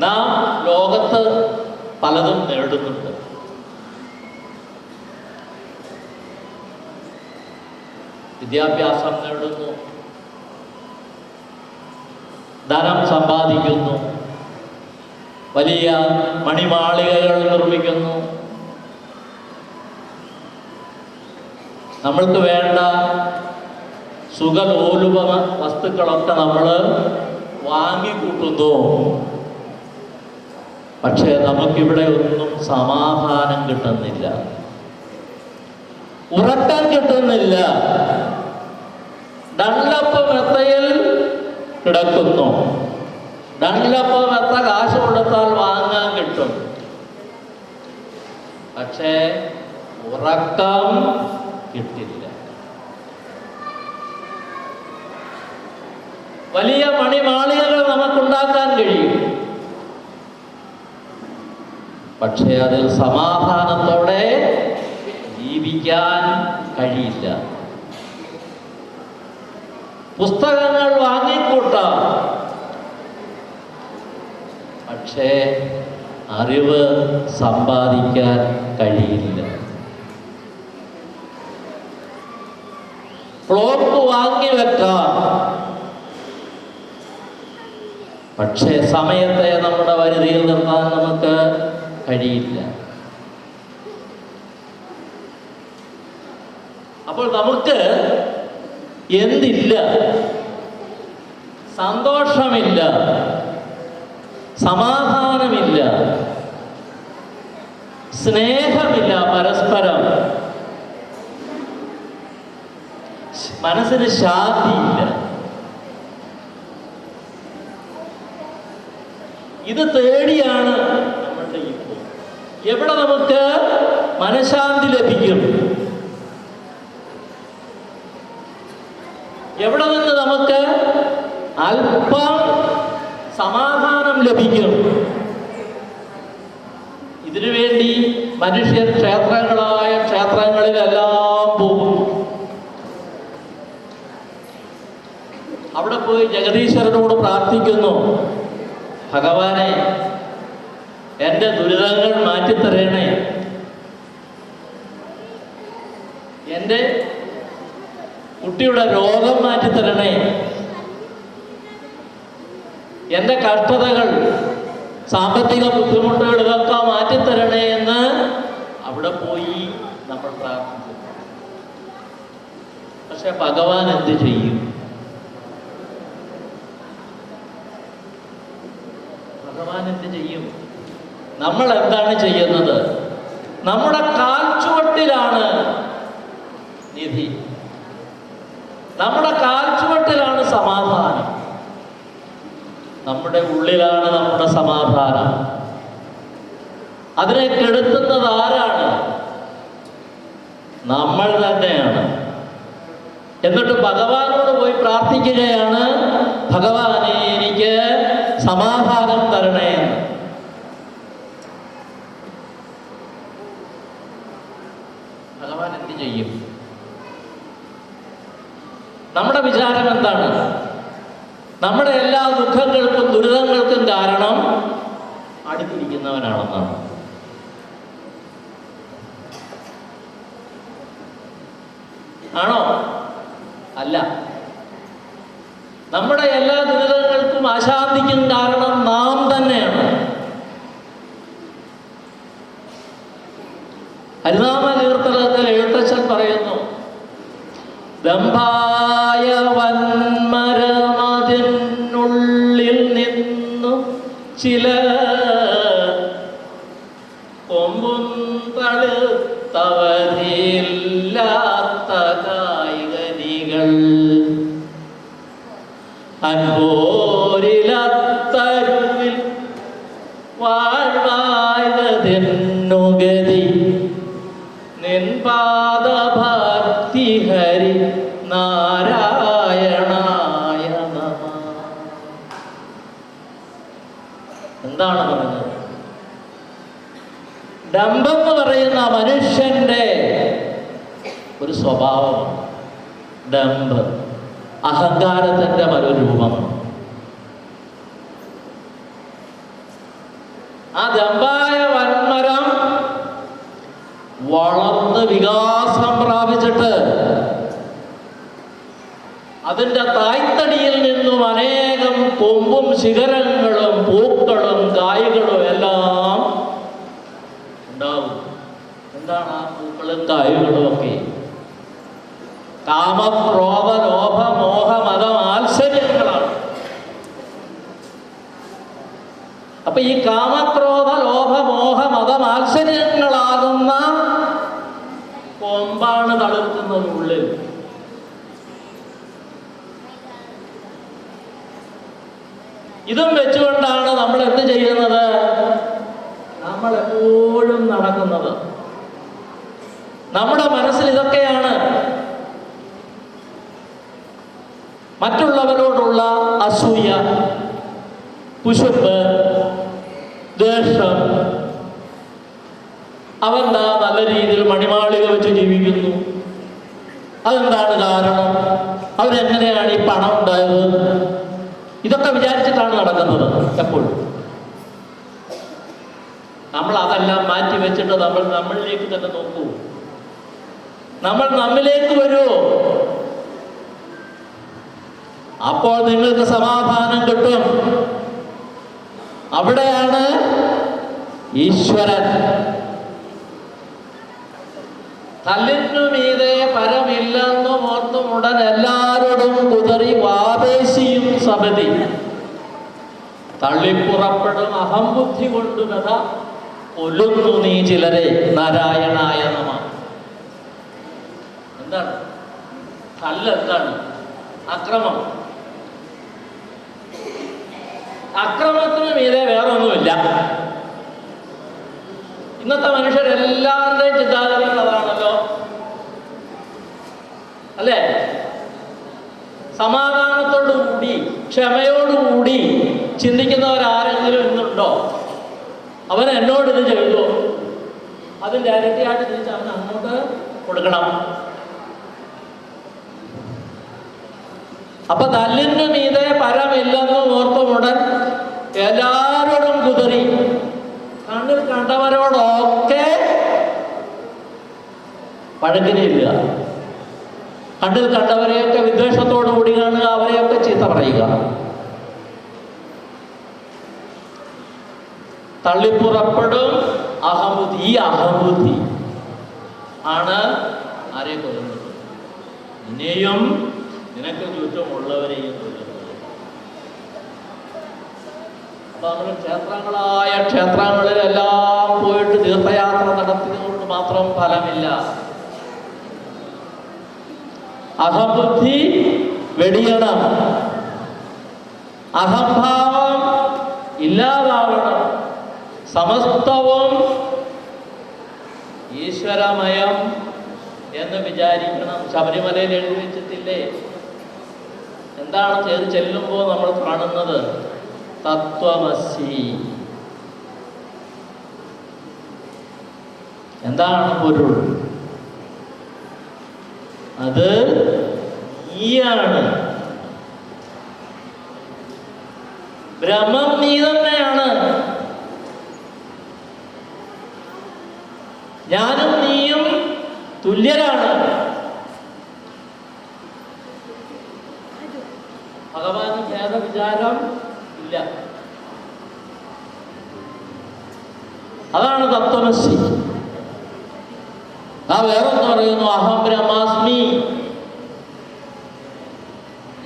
നാം ലോകത്ത് പലതും നേടുന്നുണ്ട്. വിദ്യാഭ്യാസം നേടുന്നു, ധനം സമ്പാദിക്കുന്നു, വലിയ മണിമാളികകൾ നിർമ്മിക്കുന്നു, നമ്മൾക്ക് വേണ്ട സുഖലോലുപ വസ്തുക്കളൊക്കെ നമ്മൾ വാങ്ങിക്കൂട്ടുന്നു. പക്ഷേ നമുക്കിവിടെ ഒന്നും സമാധാനം കിട്ടുന്നില്ല, ഉറക്കം കിട്ടുന്നില്ല. ഡൺലപ്പ് മെത്തയിൽ കിടക്കുന്നു. ഡൺലപ്പ് മെത്ത കാശ് കൊടുത്താൽ വാങ്ങാൻ കിട്ടും. പക്ഷേ ഉറക്കം കിട്ടില്ല. വലിയ മണിമാളികകൾ നമുക്കുണ്ടാക്കാൻ കഴിയും. പക്ഷേ അതിൽ സമാധാനത്തോടെ ജീവിക്കാൻ കഴിയില്ല. പുസ്തകങ്ങൾ വാങ്ങിക്കൂട്ടാം, പക്ഷേ അറിവ് സമ്പാദിക്കാൻ കഴിയില്ല. ക്ലോക്ക് വാങ്ങി വെക്കാം, പക്ഷേ സമയത്തെ നമ്മുടെ പരിധിയിൽ നിർത്താൻ നമുക്ക് കഴിയില്ല. അപ്പോൾ നമുക്ക് എന്തില്ല? സന്തോഷമില്ല, സമാധാനമില്ല, സ്നേഹമില്ല, പരസ്പരം മനസ്സിന് ശാന്തിയില്ല. ഇത് തേടിയാണ് നമ്മളുടെ ഇപ്പോൾ. എവിടെ നമുക്ക് മനഃശാന്തി ലഭിക്കും. എവിടെ നിന്ന് നമുക്ക് അല്പം സമാധാനം ലഭിക്കും. ഇതിനുവേണ്ടി മനുഷ്യർ ക്ഷേത്രങ്ങളായ ക്ഷേത്രങ്ങളിലെല്ലാം പോകും. അവിടെ പോയി ജഗദീശ്വരനോട് പ്രാർത്ഥിക്കുന്നു, ഭഗവാനെ എൻ്റെ ദുരിതങ്ങൾ മാറ്റിത്തരണേ, എൻ്റെ കുട്ടിയുടെ രോഗം മാറ്റിത്തരണേ, എൻ്റെ കഷ്ടതകൾ, സാമ്പത്തിക ബുദ്ധിമുട്ടുകൾ ഇതൊക്കെ മാറ്റിത്തരണേ എന്ന് അവിടെ പോയി നമ്മൾ പ്രാർത്ഥിക്കും. പക്ഷെ ഭഗവാൻ എന്ത് ചെയ്യും? ഭഗവാൻ എന്ത് ചെയ്യും? നമ്മൾ എന്താണ് ചെയ്യുന്നത്? നമ്മുടെ കാൽച്ചുവട്ടിലാണ് നിധി, നമ്മുടെ കാൽച്ചുവട്ടിലാണ് സമാധാനം, നമ്മുടെ ഉള്ളിലാണ് നമ്മുടെ സമാധാനം. അതിനെ കെടുത്തുന്നത് ആരാണ്? നമ്മൾ തന്നെയാണ്. എന്നിട്ട് ഭഗവാനോട് പോയി പ്രാർത്ഥിക്കുകയാണ്, ഭഗവാനെ എനിക്ക് സമാധാനം തരണേ എന്ന്. ഭഗവാൻ എന്ത് ചെയ്യും? നമ്മുടെ വിചാരം എന്താണ്? നമ്മുടെ എല്ലാ ദുഃഖങ്ങൾക്കും ദുരിതങ്ങൾക്കും കാരണം അടുത്തിരിക്കുന്നവനാണെന്നാണ്. ആണോ? അല്ല. നമ്മുടെ എല്ലാ ദുരിതങ്ങൾക്കും അശാന്തിക്കും കാരണം നാം തന്നെയാണ്. ഹരിനാമ കീർത്തനത്തിൽ എഴുത്തച്ഛൻ പറയുന്നു, ദമ്പായ വന്മരമതിനുള്ളിൽ നിന്നു ചില കൊമ്പും തളുത്തവരില്ലാത്ത കായികനികൾ അൻപോരിലത്തരുവിൽ വാഴ്വായതെന്നുഗതി നിൻപാദഭക്തി ഹരി നാരായണായ നമഃ. എന്താണ് പറഞ്ഞത്? ഡംഭെന്ന് പറയുന്ന മനുഷ്യന്റെ ഒരു സ്വഭാവമാണ്. ഡംഭ് അഹങ്കാരത്തിന്റെ മറുരൂപമാണ്. ആ ദമ്പായ വന്മരം വളർന്ന് വികാസം പ്രാപിച്ചിട്ട് അതിൻ്റെ തായ്തടിയിൽ നിന്നും അനേകം കൊമ്പും ശിഖരങ്ങളും പൂക്കളും കായ്കളും എല്ലാം ഉണ്ടാവും. എന്താണ് ആ പൂക്കളും കായ്കളും ഒക്കെ? കാമക്രോധ ലോഭ മോഹ മത മാത്സര്യങ്ങളാണ്. അപ്പൊ ഈ കാമക്രോധ ലോഭ മോഹ മത മാത്സര്യങ്ങളാകുന്ന കൊമ്പാണ് തളിർക്കുന്നത് ഉള്ളിൽ. ഇതും വെച്ചുകൊണ്ടാണ് നമ്മൾ എന്ത് ചെയ്യുന്നത്? നമ്മൾ എപ്പോഴും നടക്കുന്നത്. നമ്മുടെ മനസ്സിൽ ഇതൊക്കെയാണ്. മറ്റുള്ളവരോടുള്ള അസൂയ, കുശുമ്പ്, ദേഷ്യം. അവന്താ നല്ല രീതിയിൽ മണിമാളിക വെച്ച് ജീവിക്കുന്നു, അതെന്താണ് കാരണം? അവരെങ്ങനെയാണ് ഈ പണം ഉണ്ടായത്? ഇതൊക്കെ വിചാരിച്ചിട്ടാണ് നടക്കുന്നത് എപ്പോഴും. നമ്മൾ അതെല്ലാം മാറ്റി വെച്ചിട്ട് നമ്മൾ നമ്മളിലേക്ക് തന്നെ നോക്കൂ. നമ്മൾ നമ്മിലേക്ക് വരൂ. അപ്പോൾ നിങ്ങൾക്ക് സമാധാനം കിട്ടും. അവിടെയാണ് ഈശ്വരൻ. കല്ലിനു മീതെ പരമില്ലെന്നും ഓർത്തും ഉടൻ എല്ലാവരോടും കുതറി വാപേശിയും സബതി തള്ളിപ്പുറപ്പെടും അഹംബുദ്ധി കൊണ്ടു കഥ കൊല്ലുന്നു നീ ചിലരെ നാരായണായ നമഃ. എന്താണ് കല്ലെന്താണ്? അക്രമം. അക്രമത്തിന് മീതെ വേറെ ഒന്നുമില്ല. ഇന്നത്തെ മനുഷ്യരെല്ലാവരുടെയും ചിന്താഗതികൾ അതാണല്ലോ, അല്ലേ? സമാധാനത്തോടുകൂടി ക്ഷമയോടുകൂടി ചിന്തിക്കുന്നവരാരെങ്കിലും ഇന്നുണ്ടോ? അവൻ എന്നോട് ഇത് ചെയ്തു, അതിൻ്റെ ഇരട്ടിയായിട്ട് തിരിച്ച് അവൻ അങ്ങോട്ട് കൊടുക്കണം. അപ്പൊ തല്ലിന് മീതെ പരമില്ലെന്ന് ഓർത്തുമുടൻ എല്ലാവരോടും കുതിറി കണ്ണിൽ കണ്ടവരോടൊക്കെ പഴകിനില്ല. കണ്ണിൽ കണ്ടവരെയൊക്കെ വിദ്വേഷത്തോടു കൂടി കാണുക, അവരെയൊക്കെ ചീത്ത പറയുക. തള്ളിപ്പുറപ്പെടും അഹബുദ്ധി. ഈ അഹബുദ്ധി ആണ് ആരെ കൊല്ലുന്നത്? നിന്നെയും നിനക്ക് ചുറ്റുമുള്ളവരെയും കൊല്ലുന്നത്. അപ്പൊ നമ്മൾ ക്ഷേത്രങ്ങളായ ക്ഷേത്രങ്ങളിലെല്ലാം പോയിട്ട് തീർത്ഥയാത്ര നടത്തിയതുകൊണ്ട് മാത്രം ഫലമില്ല. അഹബുദ്ധി വെടിയണം, അഹംഭാവം ഇല്ലാതാവണം, സമസ്തവും ഈശ്വരമയം എന്ന് വിചാരിക്കണം. ശബരിമലയിൽ എഴുതി വെച്ചിട്ടില്ലേ? എന്താണ് ചെയ്ത് ചെല്ലുമ്പോൾ നമ്മൾ കാണുന്നത്? തത്വമസി. എന്താണ് പൊരുൾ? അത് നീയാണ്. ബ്രഹ്മം നീ തന്നെയാണ്. ഞാനും നീയും തുല്യരാണ്. ഭഗവാന് ഭേദവിചാരം ഇല്ല. അതാണ് തത്വമസി. വേറൊന്ന് പറയുന്നു, അഹം ബ്രഹ്മാസ്മി.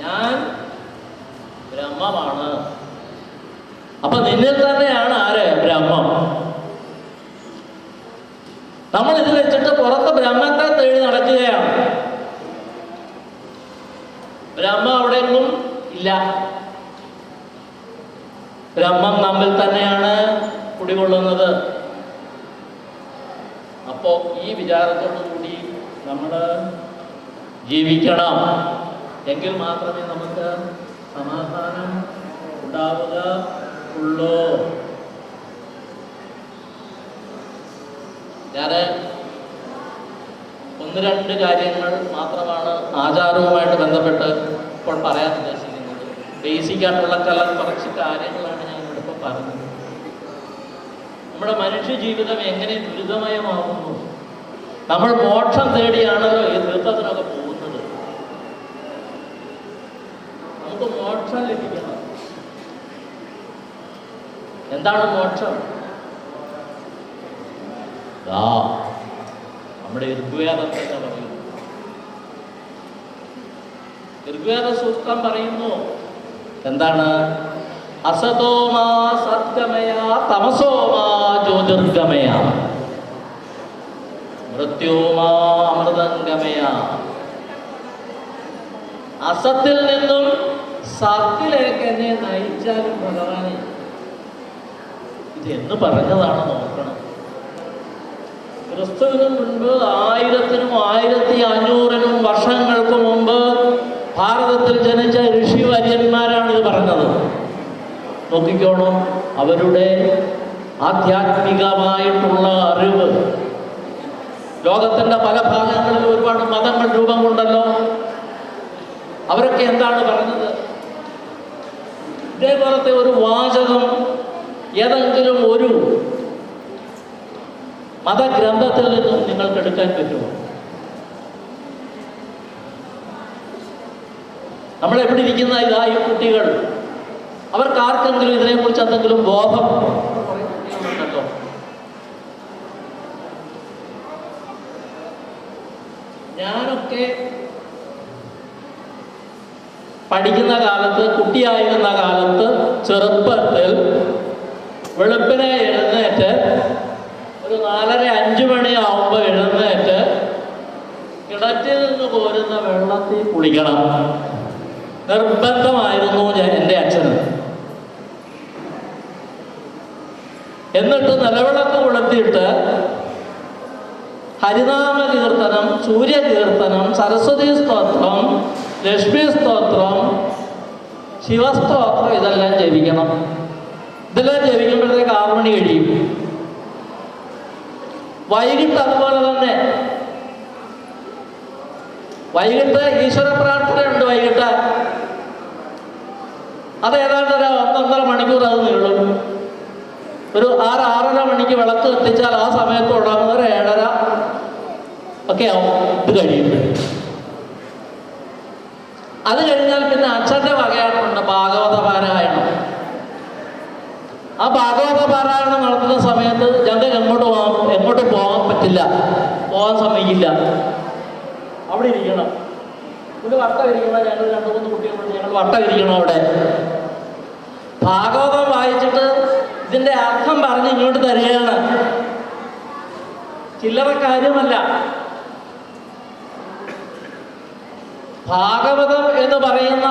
ഞാൻ ബ്രഹ്മമാണ്. അപ്പൊ നിന്നിൽ തന്നെയാണ് ആര്? ബ്രഹ്മം. നമ്മൾ ഇത് വെച്ചിട്ട് പുറത്ത് ബ്രഹ്മത്തെ തേടി നടക്കുകയാണ്. ബ്രഹ്മം അവിടെയൊന്നും ഇല്ല. ബ്രഹ്മം നമ്മിൽ തന്നെയാണ് കുടികൊള്ളുന്നത്. അപ്പോ ഈ വിചാരത്തോടു കൂടി നമ്മൾ ജീവിക്കണം. എങ്കിൽ മാത്രമേ നമുക്ക് സമാധാനം ഉണ്ടാവുക ഉള്ളൂ. ഞാൻ ഒന്ന് രണ്ട് കാര്യങ്ങൾ മാത്രമാണ് ആചാരവുമായിട്ട് ബന്ധപ്പെട്ട് ഇപ്പോൾ പറയാൻ ഉദ്ദേശിക്കുന്നത്. ബേസിക്കായിട്ടുള്ള കുറച്ച് കാര്യങ്ങളാണ് ഞാൻ ഇവിടെ ഇപ്പോൾ പറഞ്ഞത്. നമ്മുടെ മനുഷ്യ ജീവിതം എങ്ങനെ ദുരിതമയമാകുന്നു. നമ്മൾ മോക്ഷം തേടിയാണല്ലോ ഈ തീർത്ഥത്തിനൊക്കെ പോകുന്നത്. നമുക്ക് മോക്ഷം ലഭിക്കണം. എന്താണ് മോക്ഷം? നമ്മുടെ ഋഗ്വേദം തന്നെ പറയുന്നു. ഋഗ്വേദ സൂക്തം പറയുന്നു എന്താണ്? അസതോമാ സദ്ഗമയ തമസോമാ ജ്യോതിർഗമയ മൃത്യോമാ അമൃതംഗമയ. അസത്തിൽ നിന്നും സത്തിലേക്ക് എന്നെ നയിച്ചാലും ഭഗവാനെ, ഇത് എന്ന് പറഞ്ഞതാണ് നോക്കണം. ക്രിസ്തുവിന് മുൻപ് 1000-നും 1500-നും വർഷങ്ങൾക്ക് മുമ്പ് ഭാരതത്തിൽ ജനിച്ച ഋഷിവര്യന്മാരാണ് ഇത് പറഞ്ഞത്. നോക്കിക്കോണം, അവരുടെ ആധ്യാത്മികമായിട്ടുള്ള അറിവ്. ലോകത്തിൻ്റെ പല ഭാഗങ്ങളിൽ ഒരുപാട് മതങ്ങൾ രൂപം കൊണ്ടല്ലോ. അവരൊക്കെ എന്താണ് പറഞ്ഞത്? ഇതേപോലത്തെ ഒരു വാചകം ഏതെങ്കിലും ഒരു മതഗ്രന്ഥത്തിൽ നിന്നും നിങ്ങൾക്ക് എടുക്കാൻ പറ്റുമോ? നമ്മളെവിടെ ഇരിക്കുന്ന ഈ കുട്ടികൾ, അവർക്ക് ആർക്കെങ്കിലും ഇതിനെക്കുറിച്ച് എന്തെങ്കിലും ബോധം ഉണ്ടല്ലോ? ഞാനൊക്കെ പഠിക്കുന്ന കാലത്ത്, കുട്ടിയായിരുന്ന കാലത്ത്, ചെറുപ്പത്തിൽ വെളുപ്പിനെ എഴുന്നേറ്റ് ഒരു 4:30-5 മണിയാവുമ്പോൾ എഴുന്നേറ്റ് കിണറ്റിൽ നിന്ന് കോരുന്ന വെള്ളത്തിൽ കുളിക്കണം. നിർബന്ധമായിരുന്നു എൻ്റെ അച്ഛന്. എന്നിട്ട് നിലവിളക്ക് കൊളുത്തിയിട്ട് ഹരിനാമ കീർത്തനം, സൂര്യകീർത്തനം, സരസ്വതി സ്തോത്രം, ലക്ഷ്മി സ്തോത്രം, ശിവസ്തോത്രം ഇതെല്ലാം ജപിക്കണം. ഇതെല്ലാം ജപിക്കുമ്പോഴത്തേക്ക് 6 മണി കഴിയും. വൈകിട്ട് അതുപോലെ തന്നെ വൈകിട്ട് ഈശ്വര പ്രാർത്ഥനയുണ്ട്. വൈകിട്ട് അത് ഏതാണ്ട് ഒരു 1-1.5 മണിക്കൂർ അത് നീളും. ഒരു 6-6:30 മണിക്ക് വിളക്ക് കത്തിച്ചാൽ ആ സമയത്ത് തുടങ്ങുന്ന ഒരു 7:30 ഒക്കെ ആവും ഇത് കഴിയുമ്പോൾ. അത് കഴിഞ്ഞാൽ പിന്നെ അച്ഛൻ്റെ വകയായിട്ടുണ്ട് ഭാഗവത പാരായണം. ആ ഭാഗവത പാരായണം നടത്തുന്ന സമയത്ത് ഞങ്ങൾക്ക് എങ്ങോട്ട് പോകാൻ പറ്റില്ല, പോകാൻ സമ്മതിക്കില്ല. അവിടെ ഇരിക്കണം. ഒരു വട്ടം ഇരിക്കണം. ഞങ്ങൾ 2-3 കുട്ടികളുണ്ട്. ഞങ്ങൾ വട്ടം ഇരിക്കണം അവിടെ. ഭാഗവതം വായിച്ചിട്ട് ഇതിൻ്റെ അർത്ഥം പറഞ്ഞ് ഇങ്ങോട്ട് തരികയാണ്. ചില്ലറ കാര്യമല്ല. ഭാഗവതം എന്ന് പറയുന്ന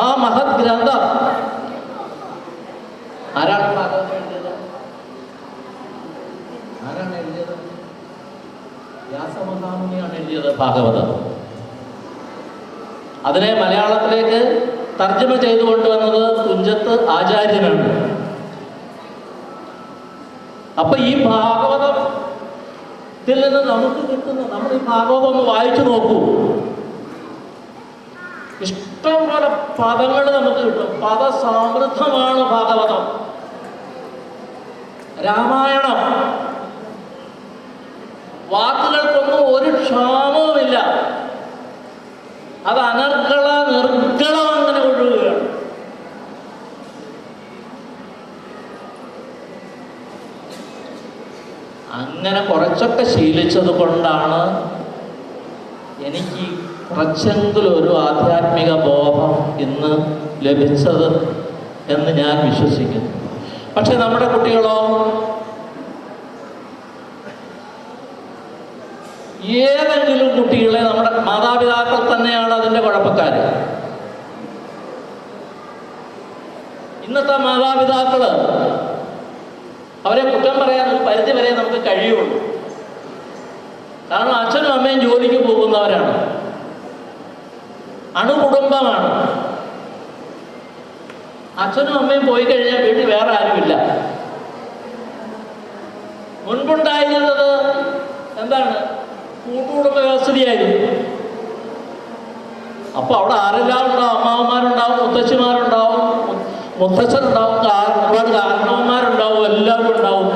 ആ മഹത് ഗ്രന്ഥം ആരാണ് ഭാഗവതം എഴുതിയത്? ആരാണ് എഴുതിയത്? വ്യാസമഹാമുനിയാണ് എഴുതിയത് ഭാഗവതം. അതിനെ മലയാളത്തിലേക്ക് തർജ്ജമ ചെയ്തു കൊണ്ടുവന്നത് തുഞ്ചത്ത് ആചാര്യനാണ്. അപ്പൊ ഈ ഭാഗവതത്തിൽ നിന്ന് നമുക്ക് കിട്ടുന്ന, നമ്മൾ ഈ ഭാഗവതം ഒന്ന് വായിച്ചു നോക്കൂ. ഇഷ്ടം പോലെ പദങ്ങൾ നമുക്ക് കിട്ടും. പദസമൃദ്ധമാണ് ഭാഗവതം. രാമായണം വാക്കുകൾക്കൊന്നും ഒരു ക്ഷാമവുമില്ല. അത് അനർഗള നിർഗളം അങ്ങനെ ഒഴുകുകയാണ്. അങ്ങനെ കുറച്ചൊക്കെ ശീലിച്ചത് കൊണ്ടാണ് എനിക്ക് കുറച്ചെങ്കിലും ഒരു ആധ്യാത്മിക ബോധം ഇന്ന് ലഭിച്ചത് എന്ന് ഞാൻ വിശ്വസിക്കുന്നു. പക്ഷെ നമ്മുടെ കുട്ടികളോ, ഏതെങ്കിലും കുട്ടികളെ നമ്മുടെ മാതാപിതാക്കൾ തന്നെയാണ് അതിൻ്റെ കുഴപ്പക്കാർ. ഇന്നത്തെ മാതാപിതാക്കള് അവരെ കുറ്റം പറയാൻ ഒരു പരിധി വരെ നമുക്ക് കഴിയുള്ളൂ. കാരണം അച്ഛനും അമ്മയും ജോലിക്ക് പോകുന്നവരാണ്, അണുകുടുംബമാണ്. അച്ഛനും അമ്മയും പോയി കഴിഞ്ഞാൽ വീട്ടിൽ വേറെ ആരുമില്ല. മുൻപുണ്ടായിരുന്നത് എന്താണ്? കൂട്ടുകുടുംബ വ്യവസ്ഥയായിരുന്നു. അപ്പൊ അവിടെ ആരെല്ലാം ഉണ്ടാവും? അമ്മാവന്മാരുണ്ടാവും, മുത്തച്ഛിമാരുണ്ടാവും, മുത്തച്ഛനുണ്ടാവും, ഒരുപാട് കാരണവന്മാരുണ്ടാവും, എല്ലാവരും ഉണ്ടാവും.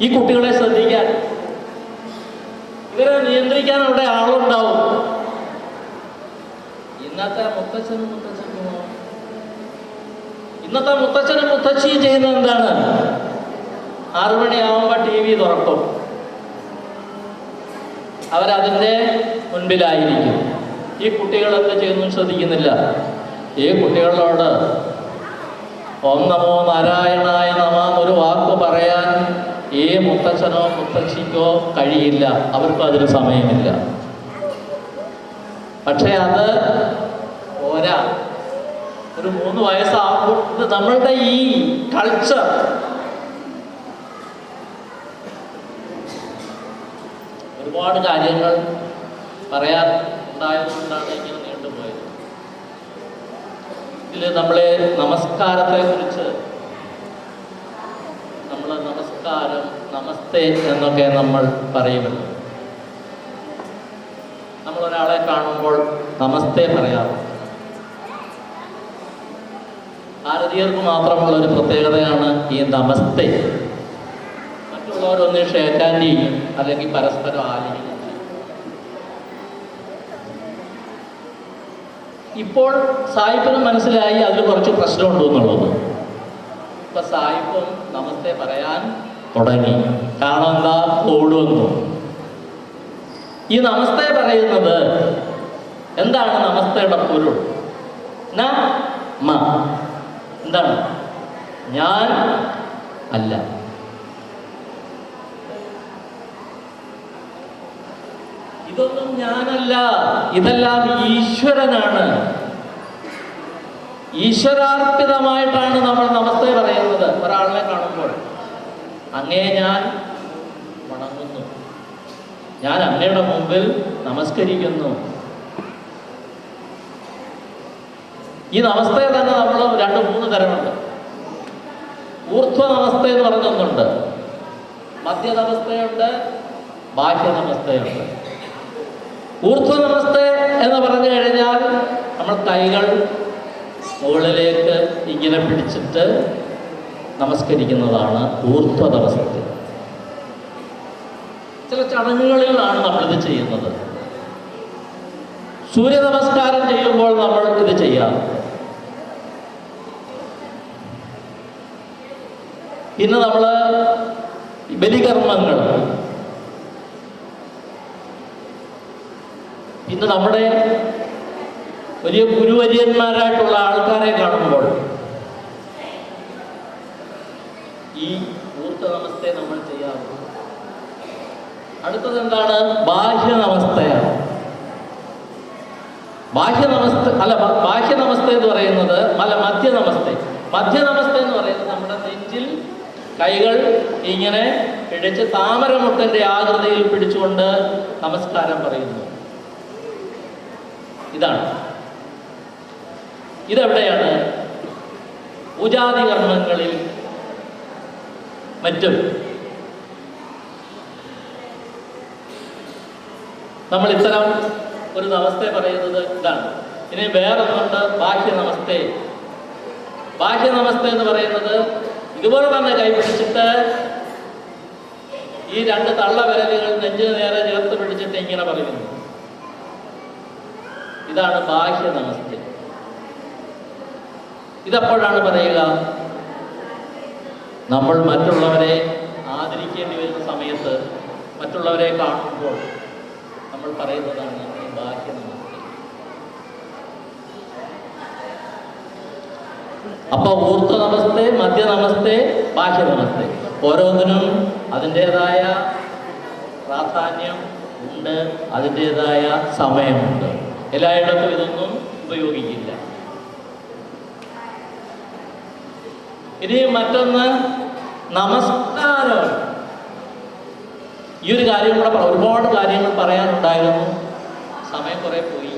ഈ കുട്ടികളെ ശ്രദ്ധിക്കാൻ, ഇവരെ നിയന്ത്രിക്കാൻ അവിടെ ആളുണ്ടാവും. ഇന്നത്തെ മുത്തച്ഛനും മുത്തച്ഛിയും ചെയ്യുന്നത് എന്താണ്? 6 മണിയാവുമ്പോൾ TV തുറക്കും. അവരതിൻ്റെ മുൻപിലായിരിക്കും. ഈ കുട്ടികൾ എന്ത് ചെയ്യുന്നു ശ്രദ്ധിക്കുന്നില്ല. ഈ കുട്ടികളോട് ഓം നമോ നാരായണായ നമ ഒരു വാക്ക് പറയാൻ ഈ മുത്തച്ഛനോ മുത്തച്ഛിക്കോ കഴിയില്ല. അവർക്കും അതിന് സമയമില്ല. പക്ഷെ അത് പോരാ. ഒരു 3 വയസ്സാകുമ്പോൾ ഇത് നമ്മളുടെ ഈ കൾച്ചർ ഒരുപാട് കാര്യങ്ങൾ പറയാൻ ഉണ്ടായതുകൊണ്ടാണ് ഇങ്ങനെ നീണ്ടുപോയത്. ഇതിൽ നമ്മളെ നമസ്കാരത്തെക്കുറിച്ച് നമ്മൾ നമസ്കാരം, നമസ്തേ എന്നൊക്കെ നമ്മൾ പറയുമല്ലോ. നമ്മളൊരാളെ കാണുമ്പോൾ നമസ്തേ പറയാറുണ്ട്. ഭാരതീയർക്ക് മാത്രമുള്ളൊരു പ്രത്യേകതയാണ് ഈ നമസ്തേ. മറ്റുള്ളവരൊന്ന് ഷേക്കാൻ ചെയ്യും, അല്ലെങ്കിൽ പരസ്പരം ആലിംഗനം ചെയ്യും. ഇപ്പോൾ സായിപ്പിന് മനസ്സിലായി അതിൽ കുറച്ച് പ്രശ്നമുണ്ട് എന്നുള്ളത്. ഇപ്പൊ സായിപ്പും നമസ്തേ പറയാൻ തുടങ്ങി. കാരണം എന്താ? ഓടുവന്നു. ഈ നമസ്തേ പറയുന്നത് എന്താണ്? നമസ്തയുടെ പൊരുൾ എന്താണ്? ഞാൻ അല്ല. ഇതൊന്നും ഞാനല്ല, ഇതെല്ലാം ഈശ്വരനാണ്. ഈശ്വരാർപ്പിതമായിട്ടാണ് നമ്മൾ നമസ്തേ പറയുന്നത്. ഒരാളിനെ കാണുമ്പോൾ അങ്ങേ ഞാൻ വണങ്ങുന്നു, ഞാൻ അങ്ങയുടെ മുമ്പിൽ നമസ്കരിക്കുന്നു. ഈ നമസ്തേ തന്നെ നമ്മൾ 2-3 തരമുണ്ട്. ഊർധ്വ നമസ്തേ എന്ന് പറഞ്ഞൊന്നുണ്ട്, മധ്യ നമസ്തയുണ്ട്, ബാഹ്യ നമസ്തയുണ്ട്. ഊർധ്വ നമസ്തേ എന്ന് പറഞ്ഞു കഴിഞ്ഞാൽ നമ്മൾ കൈകൾ മുകളിലേക്ക് ഇങ്ങനെ പിടിച്ചിട്ട് നമസ്കരിക്കുന്നതാണ് ഊർധ്വ നമസ്തേ. ചില ചടങ്ങുകളിലാണ് നമ്മളിത് ചെയ്യുന്നത്. സൂര്യ നമസ്കാരം ചെയ്യുമ്പോൾ നമ്മൾ ഇത് ചെയ്യാം. പിന്നെ നമ്മൾ ബലികർമ്മങ്ങൾ, പിന്നെ നമ്മുടെ വലിയ ഗുരുവര്യന്മാരായിട്ടുള്ള ആൾക്കാരെ കാണുമ്പോൾ ഈ ഊർധ്വ നമസ്തേ നമ്മൾ ചെയ്യാറുണ്ട്. അടുത്തത് എന്താണ്? ബാഹ്യ നമസ്തയാണ്. ബാഹ്യ നമസ്തേ എന്ന് പറയുന്നത് മധ്യ നമസ്തേ. മധ്യ നമസ്തേ എന്ന് പറയുന്നത് നമ്മുടെ നെഞ്ചിൽ കൈകൾ ഇങ്ങനെ പിടിച്ച് താമരമുട്ടന്റെ ആകൃതിയിൽ പിടിച്ചുകൊണ്ട് നമസ്കാരം പറയുന്നു. ഇതാണ്. ഇതെവിടെയാണ്? പൂജാതി കർമ്മങ്ങളിൽ മറ്റും നമ്മൾ ഇത്തരം ഒരു നമസ്തേ പറയുന്നത് ഇതാണ്. ഇനി വേറൊന്നുണ്ട്, ബാഹ്യ നമസ്തേ. ബാഹ്യ നമസ്തേ എന്ന് പറയുന്നത് ഇതുപോലെ തന്നെ കൈ പിടിച്ചിട്ട് ഈ 2 തള്ളവിരലുകൾ നെഞ്ചിന് നേരെ ചേർത്ത് പിടിച്ചിട്ട് ഇങ്ങനെ പറയുന്നു. ഇതാണ് ബാഹ്യ നമസ്തേ. ഇതെപ്പോഴാണ് പറയുക? നമ്മൾ മറ്റുള്ളവരെ ആദരിക്കേണ്ടി വരുന്ന സമയത്ത്, മറ്റുള്ളവരെ കാണുമ്പോൾ നമ്മൾ പറയുന്നതാണ് ഈ ബാഹ്യ നമസ്തേ. അപ്പൊ ഊർധ്വ നമസ്തേ, മധ്യ നമസ്തേ, ബാഹ്യ നമസ്തേ, ഓരോന്നിനും അതിൻ്റെതായ പ്രാധാന്യം ഉണ്ട്, അതിൻ്റെതായ സമയമുണ്ട്. എല്ലായിടത്തും ഇതൊന്നും ഉപയോഗിക്കില്ല. ഇനി മറ്റൊന്ന് നമസ്കാരം. ഈ ഒരു കാര്യം കൂടെ ഒരുപാട് കാര്യങ്ങൾ പറയാനുണ്ടായിരുന്നു, സമയം കുറെ പോയി.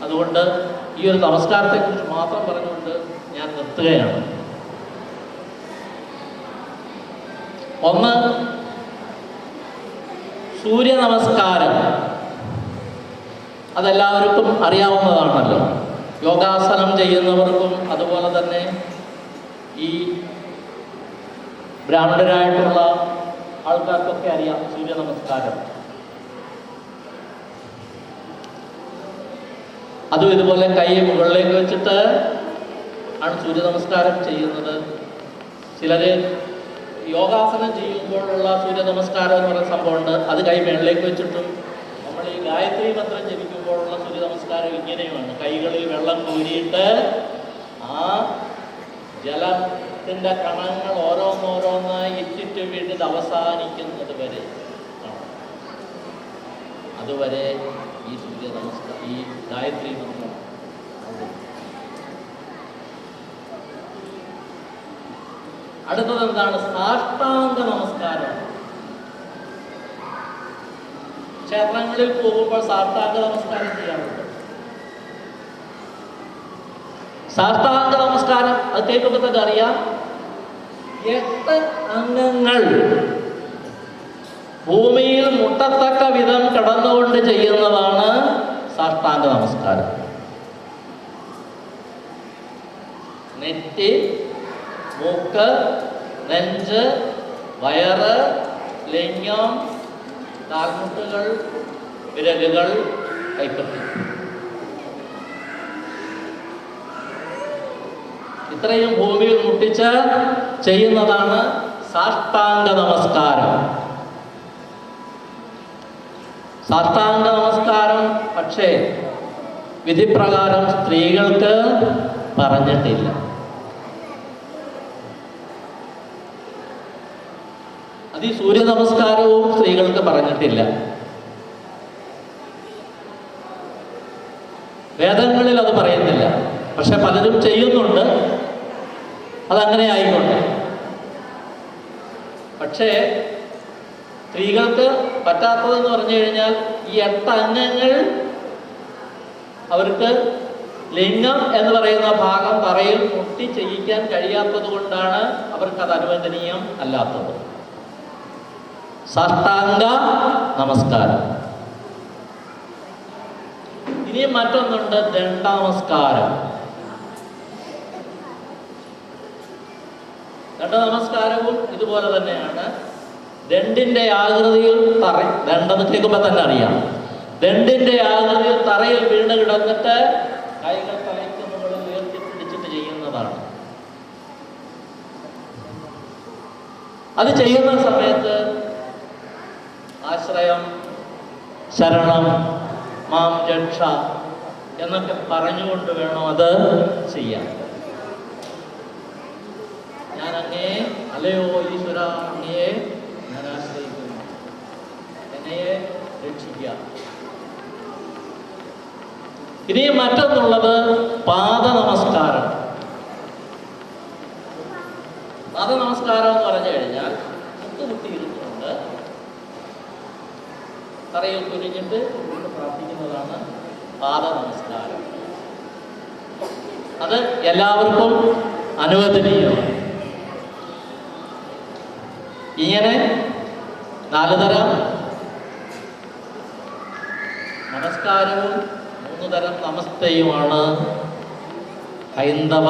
അതുകൊണ്ട് ഈ ഒരു നമസ്കാരത്തെക്കുറിച്ച് മാത്രം പറഞ്ഞുകൊണ്ട് ഞാൻ നിർത്തുകയാണ്. ഒന്ന്, സൂര്യ നമസ്കാരം. അതെല്ലാവർക്കും അറിയാവുന്നതാണല്ലോ. യോഗാസനം ചെയ്യുന്നവർക്കും അതുപോലെ തന്നെ ഈ ബ്രാഹ്മണരായിട്ടുള്ള ആൾക്കാർക്കൊക്കെ അറിയാം സൂര്യ നമസ്കാരം. അതും ഇതുപോലെ കൈ മുകളിലേക്ക് വെച്ചിട്ട് ആണ് സൂര്യ നമസ്കാരം ചെയ്യുന്നത്. ചിലര് യോഗാസനം ചെയ്യുമ്പോഴുള്ള സൂര്യ നമസ്കാരം എന്ന് പറയുന്ന സംഭവമുണ്ട്. അത് കൈ മുകളിലേക്ക് വെച്ചിട്ടും നമ്മൾ ഈ ഗായത്രി മന്ത്രം ജപിക്കുമ്പോഴുള്ള സൂര്യ നമസ്കാരം ഇങ്ങനെയുമാണ്. കൈകളിൽ വെള്ളം കോരിയിട്ട് ആ ജലത്തിൻ്റെ കണങ്ങൾ ഓരോന്നോരോന്നായി ഇറ്റിറ്റ് വീട്ടിൽ അവസാനിക്കുന്നത് വരെ, അതുവരെ ഈ സൂര്യ നമസ്കാരം, ഈ ഗായത്രി മന്ത്രം. അടുത്തത് എന്താണ്? സാഷ്ടാംഗ നമസ്കാരം. ക്ഷേത്രങ്ങളിൽ പോകുമ്പോൾ സാഷ്ടാംഗ നമസ്കാരം ചെയ്യാറുണ്ട്. സാഷ്ടാംഗ നമസ്കാരം അത് കേൾക്കുമ്പോൾ തന്നെ അറിയാം. 8 അംഗങ്ങൾ ഭൂമിയിൽ മുട്ടത്തക്ക വിധം കടന്നുകൊണ്ട് ചെയ്യുന്നതാണ് സാഷ്ടാംഗ നമസ്കാരം. നെറ്റി, മൂക്ക്, നെഞ്ച്, വയറ്, ലിംഗം, കാൽമുട്ടുകൾ, വിരലുകൾ, കൈപ്പത്തി. ഇത്രയും ഭൂമിയിൽ മുട്ടിച്ച് ചെയ്യുന്നതാണ് സാഷ്ടാംഗ നമസ്കാരം. സാഷ്ടാംഗ നമസ്കാരം പക്ഷേ വിധിപ്രകാരം സ്ത്രീകൾക്ക് പറഞ്ഞിട്ടില്ല. അത് ഈ സൂര്യ നമസ്കാരവും സ്ത്രീകൾക്ക് പറഞ്ഞിട്ടില്ല. വേദങ്ങളിൽ അത് പറയുന്നില്ല. പക്ഷെ പലരും ചെയ്യുന്നുണ്ട്, അതങ്ങനെ ആയിക്കോട്ടെ. പക്ഷേ സ്ത്രീകൾക്ക് പറ്റാത്തതെന്ന് പറഞ്ഞു കഴിഞ്ഞാൽ ഈ 8 അംഗങ്ങൾ അവർക്ക് ലിംഗം എന്ന് പറയുന്ന ഭാഗം തറയിൽ മുട്ടി ചെയ്യിക്കാൻ കഴിയാത്തത് കൊണ്ടാണ് അവർക്കത് അനുവദനീയം അല്ലാത്തത്. സാഷ്ടാംഗ നമസ്കാരം. ഇനി മറ്റൊന്നുണ്ട്, ദണ്ഡനമസ്കാരം. ദണ്ഡനമസ്കാരവും ഇതുപോലെ തന്നെയാണ്. ദണ്ഡിന്റെ ആകൃതിയിൽ ദണ്ഡെന്ന് കേൾക്കുമ്പോൾ തന്നെ അറിയാം, ദണ്ഡിന്റെ ആകൃതിയിൽ തറയിൽ വീണ് കിടന്നിട്ട് കൈകൾ തലയ്ക്ക് മുകളിൽ ഉയർത്തിപ്പിടിച്ചിട്ട് ചെയ്യുന്നതാണ്. അത് ചെയ്യുന്ന സമയത്ത് ആശ്രയം, ശരണം, മാം രക്ഷ എന്നൊക്കെ പറഞ്ഞുകൊണ്ട് വേണം അത് ചെയ്യാൻ. ഞാൻ അങ്ങേ, അല്ലയോ ഈശ്വര, അങ്ങയെ ഞാൻ ആശ്രയിക്കുന്നു, എന്നെയെ രക്ഷിക്കുക. ഇനി മറ്റൊന്നുള്ളത് പാദനമസ്കാരം. പാദനമസ്കാരം എന്ന് പറഞ്ഞു കഴിഞ്ഞാൽ മുട്ടുകുത്തിയിരുന്നുകൊണ്ട് തറയിൽ കുനിഞ്ഞിട്ട് പ്രാർത്ഥിക്കുന്നതാണ് പാദനമസ്കാരം. അത് എല്ലാവർക്കും അനുവദനീയമാണ്. ഇങ്ങനെ 4 തരം നമസ്കാരവും 3 തരം നമസ്തയുമാണ് ഹൈന്ദവ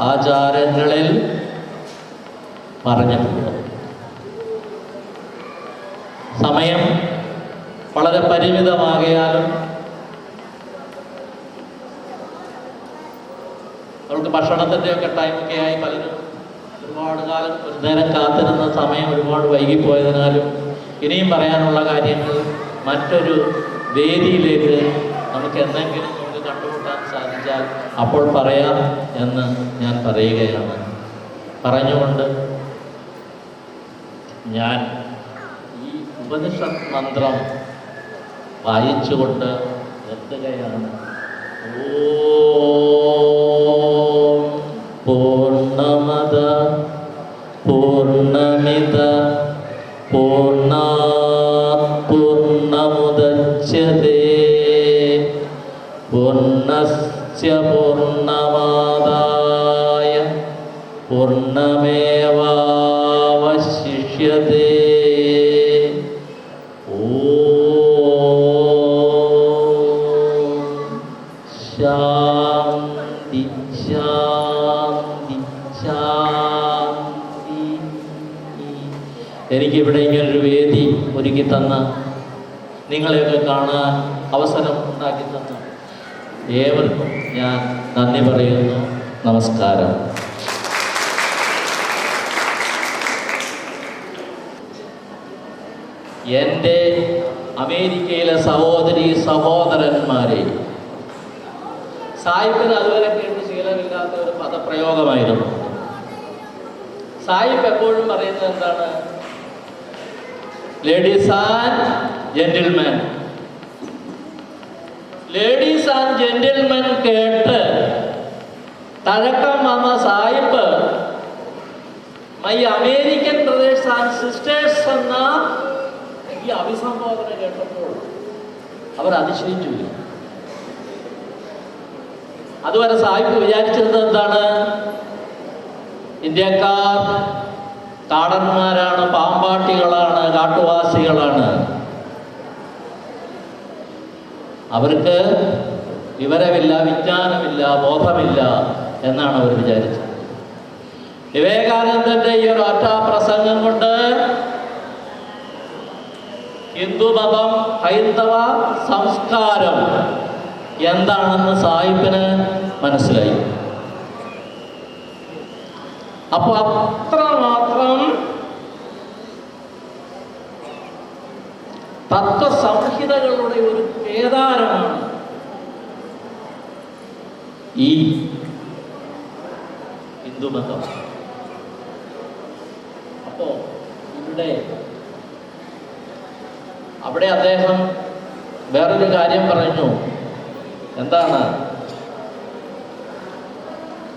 ആചാരങ്ങളിൽ പറഞ്ഞിട്ടുള്ളത്. സമയം വളരെ പരിമിതമാകയാലും അവർക്ക് ഭക്ഷണത്തിൻ്റെയൊക്കെ ടൈമൊക്കെ ആയി പലരും ഒരുപാട് കാലം ഒരു നേരം കാത്തിരുന്ന സമയം ഒരുപാട് വൈകിപ്പോയതിനാലും ഇനിയും പറയാനുള്ള കാര്യങ്ങൾ മറ്റൊരു വേദിയിലേക്ക് നമുക്ക് എന്തെങ്കിലും നമുക്ക് കണ്ടുമുട്ടാൻ സാധിച്ചാൽ അപ്പോൾ പറയാം എന്ന് ഞാൻ പറയുകയാണ്. പറഞ്ഞുകൊണ്ട് ഞാൻ ഈ ഉപനിഷത്ത് മന്ത്രം വായിച്ചുകൊണ്ട് നിർത്തുകയാണ്. ഓം പൂർണ്ണമദ പൂർണ്ണമിദ പൂർണ്ണാത് പൂർണ്ണമുദച്യതേ പൂർണ്ണസ്യ പൂർണ്ണമാദായ പൂർണ്ണമേവാവശിഷ്യതേ. ശാന്തി ശാന്തി ശാന്തി. എനിക്കിവിടെ ഇങ്ങനൊരു വേദി ഒരുക്കി തന്ന, നിങ്ങളെയൊക്കെ കാണാൻ അവസരം ഉണ്ടാക്കി തന്ന ഏവർക്കും ഞാൻ നന്ദി പറയുന്നു. നമസ്കാരം. എൻ്റെ അമേരിക്കയിലെ സഹോദരി സഹോദരന്മാരെ, സായിപ്പിന് അതുവരെ കേട്ട് ശീലമില്ലാത്ത ഒരു പദപ്രയോഗമായിരുന്നു. സായിപ്പ് എപ്പോഴും പറയുന്നത് എന്താണ്? Ladies and gentlemen. Ladies and gentlemen കേട്ട് തഴക്കം വന്ന സായിപ്പ് my American brothers and sisters എന്ന ഈ അഭിസംബോധന കേട്ടപ്പോൾ അവർ അതിശയിച്ചു. അതുവരെ സായിപ്പ് വിചാരിച്ചിരുന്നത് എന്താണ്? ഇന്ത്യക്കാർ കാടന്മാരാണ്, പാമ്പാട്ടികളാണ്, കാട്ടുവാസികളാണ്. അവർക്ക് വിവരമില്ല, വിജ്ഞാനമില്ല, ബോധമില്ല എന്നാണ് അവർ വിചാരിച്ചത്. വിവേകാനന്ദന്റെ ഈ ഒരു ഒറ്റ പ്രസംഗം കൊണ്ട് ഹിന്ദുമതം, ഹൈന്ദവ സംസ്കാരം എന്താണെന്ന് സായിപ്പിന് മനസ്സിലായി. അപ്പോൾ അത്രമാത്രം തത്വസംഹിതകളുടെ ഒരു കേദാരമാണ് ഈ ഹിന്ദുമതം. അപ്പോ അവിടെ അദ്ദേഹം വേറൊരു കാര്യം പറഞ്ഞു. എന്താണ്?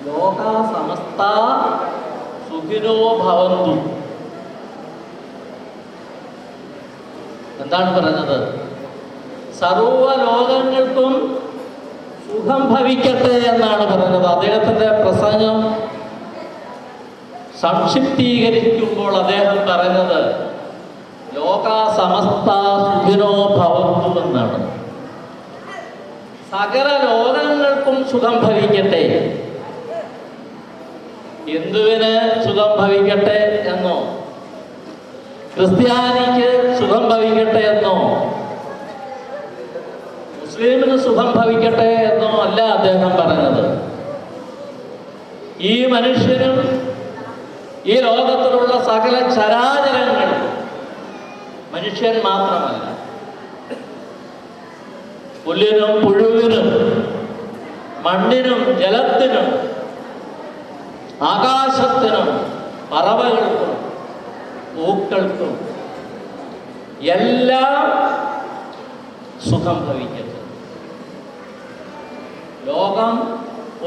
ലോകാ സമസ്താ സുഖിനോ ഭവന്തു. എന്താണ് പറഞ്ഞത്? സർവ ലോകങ്ങൾക്കും സുഖം ഭവിക്കട്ടെ എന്നാണ് പറഞ്ഞത്. അദ്ദേഹത്തിൻ്റെ പ്രസംഗം സംക്ഷിപ്തീകരിക്കുമ്പോൾ അദ്ദേഹം പറഞ്ഞത് ലോകാ സമസ്താ സുഖിനോ ഭവന്തു എന്നാണ്. സകല ലോകങ്ങൾക്കും സുഖം ഭവിക്കട്ടെ. ഹിന്ദുവിന് സുഖം ഭവിക്കട്ടെ എന്നോ, ക്രിസ്ത്യാനിക്ക് സുഖം ഭവിക്കട്ടെ എന്നോ, മുസ്ലിമിന് സുഖം ഭവിക്കട്ടെ എന്നോ അല്ല അദ്ദേഹം പറഞ്ഞത്. ഈ മനുഷ്യനും ഈ ലോകത്തിലുള്ള സകല ചരാചരങ്ങളും, മനുഷ്യൻ മാത്രമല്ല, പുല്ലിനും പുഴുവിനും മണ്ണിനും ജലത്തിനും ആകാശത്തിനും പറവകൾക്കും പൂക്കൾക്കും എല്ലാം സുഖം ഭവിക്കട്ടെ. ലോകം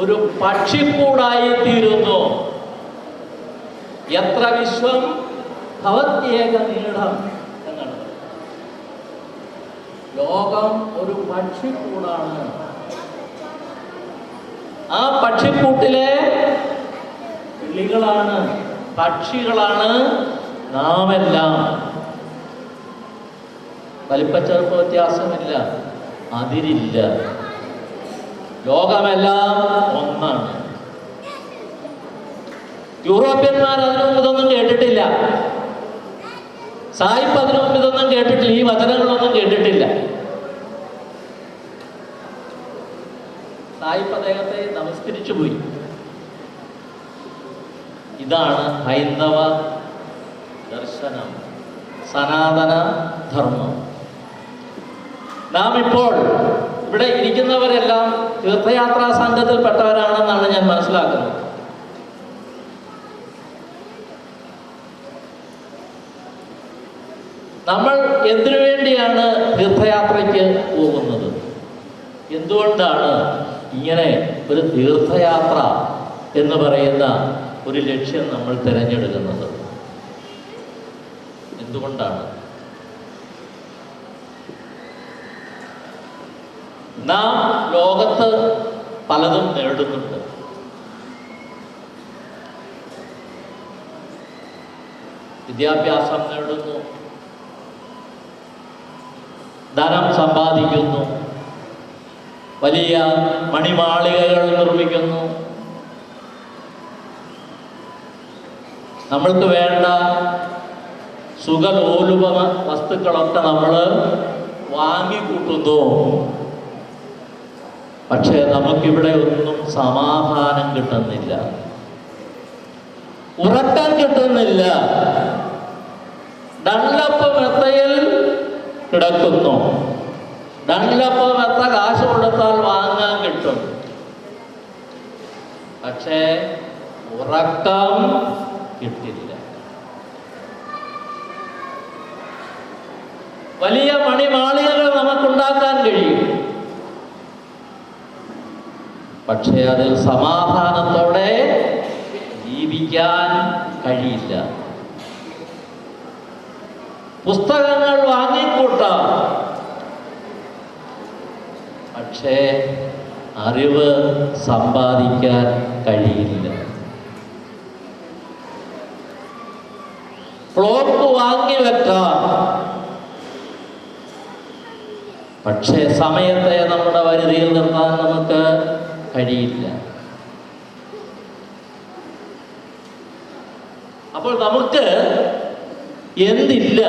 ഒരു പക്ഷിക്കൂടായി തീരുന്നു. എത്ര വിശ്വം ഭവത്യേക നീളം എന്നാണ്. ലോകം ഒരു പക്ഷിക്കൂടാണ്. ആ പക്ഷിക്കൂട്ടിലെ കിളികളാണ്, പക്ഷികളാണ് നാമെല്ലാം. വലിപ്പച്ചെറുപ്പ വ്യത്യാസമില്ല, അതിരില്ല. ലോകമെല്ലാം ഒന്നാണ്. യൂറോപ്യന്മാർ അതിനു മുമ്പ് ഇതൊന്നും കേട്ടിട്ടില്ല. സായിപ്പ് അതിനു മുമ്പ് ഇതൊന്നും കേട്ടിട്ടില്ല. ഈ വചനങ്ങളൊന്നും കേട്ടിട്ടില്ല. സായിപ്പ് അദ്ദേഹത്തെ നമസ്കരിച്ചു പോയി. ഇതാണ് ഹൈന്ദവ ദർശനം, സനാതന ധർമ്മം. നാം ഇപ്പോൾ ഇവിടെ ഇരിക്കുന്നവരെല്ലാം തീർത്ഥയാത്രാ സംഘത്തിൽപ്പെട്ടവരാണെന്നാണ് ഞാൻ മനസ്സിലാക്കുന്നത്. നമ്മൾ എന്തിനു വേണ്ടിയാണ് തീർത്ഥയാത്രയ്ക്ക് പോകുന്നത്? എന്തുകൊണ്ടാണ് ഇങ്ങനെ ഒരു തീർത്ഥയാത്ര എന്ന് പറയുന്ന ഒരു ലക്ഷ്യം നമ്മൾ തിരഞ്ഞെടുക്കുന്നത്? എന്തുകൊണ്ടാണ്? നാം ലോകത്ത് പലതും നേടുന്നുണ്ട്. വിദ്യാഭ്യാസം നേടുന്നു, ധനം സമ്പാദിക്കുന്നു, വലിയ മണിമാളികകൾ നിർമ്മിക്കുന്നു, നമ്മൾക്ക് വേണ്ട സുഖലോലുപ വസ്തുക്കളൊക്കെ നമ്മൾ വാങ്ങിക്കൂട്ടുന്നു. പക്ഷേ നമുക്കിവിടെ ഒന്നും സമാധാനം കിട്ടുന്നില്ല, ഉറക്കം കിട്ടുന്നില്ല. ഡൺലപ്പ് മെത്തയിൽ കിടക്കുന്നു. ഡൺലപ്പ് മെത്ത കാശ് കൊടുത്താൽ വാങ്ങാൻ കിട്ടും. പക്ഷേ ഉറക്കം കിട്ടില്ല. വലിയ മണിമാളികകൾ നമുക്കുണ്ടാക്കാൻ കഴിയും. പക്ഷേ അതിൽ സമാധാനത്തോടെ ജീവിക്കാൻ കഴിയില്ല. പുസ്തകങ്ങൾ വാങ്ങിക്കൂട്ടാം, പക്ഷേ അറിവ് സമ്പാദിക്കാൻ കഴിയില്ല. ക്ലോക്ക് വാങ്ങി വെക്കാം, പക്ഷേ സമയത്തെ നമ്മുടെ പരിധിയിൽ നിർത്താൻ നമുക്ക് കഴിയില്ല. അപ്പോൾ നമുക്ക് എന്തില്ല?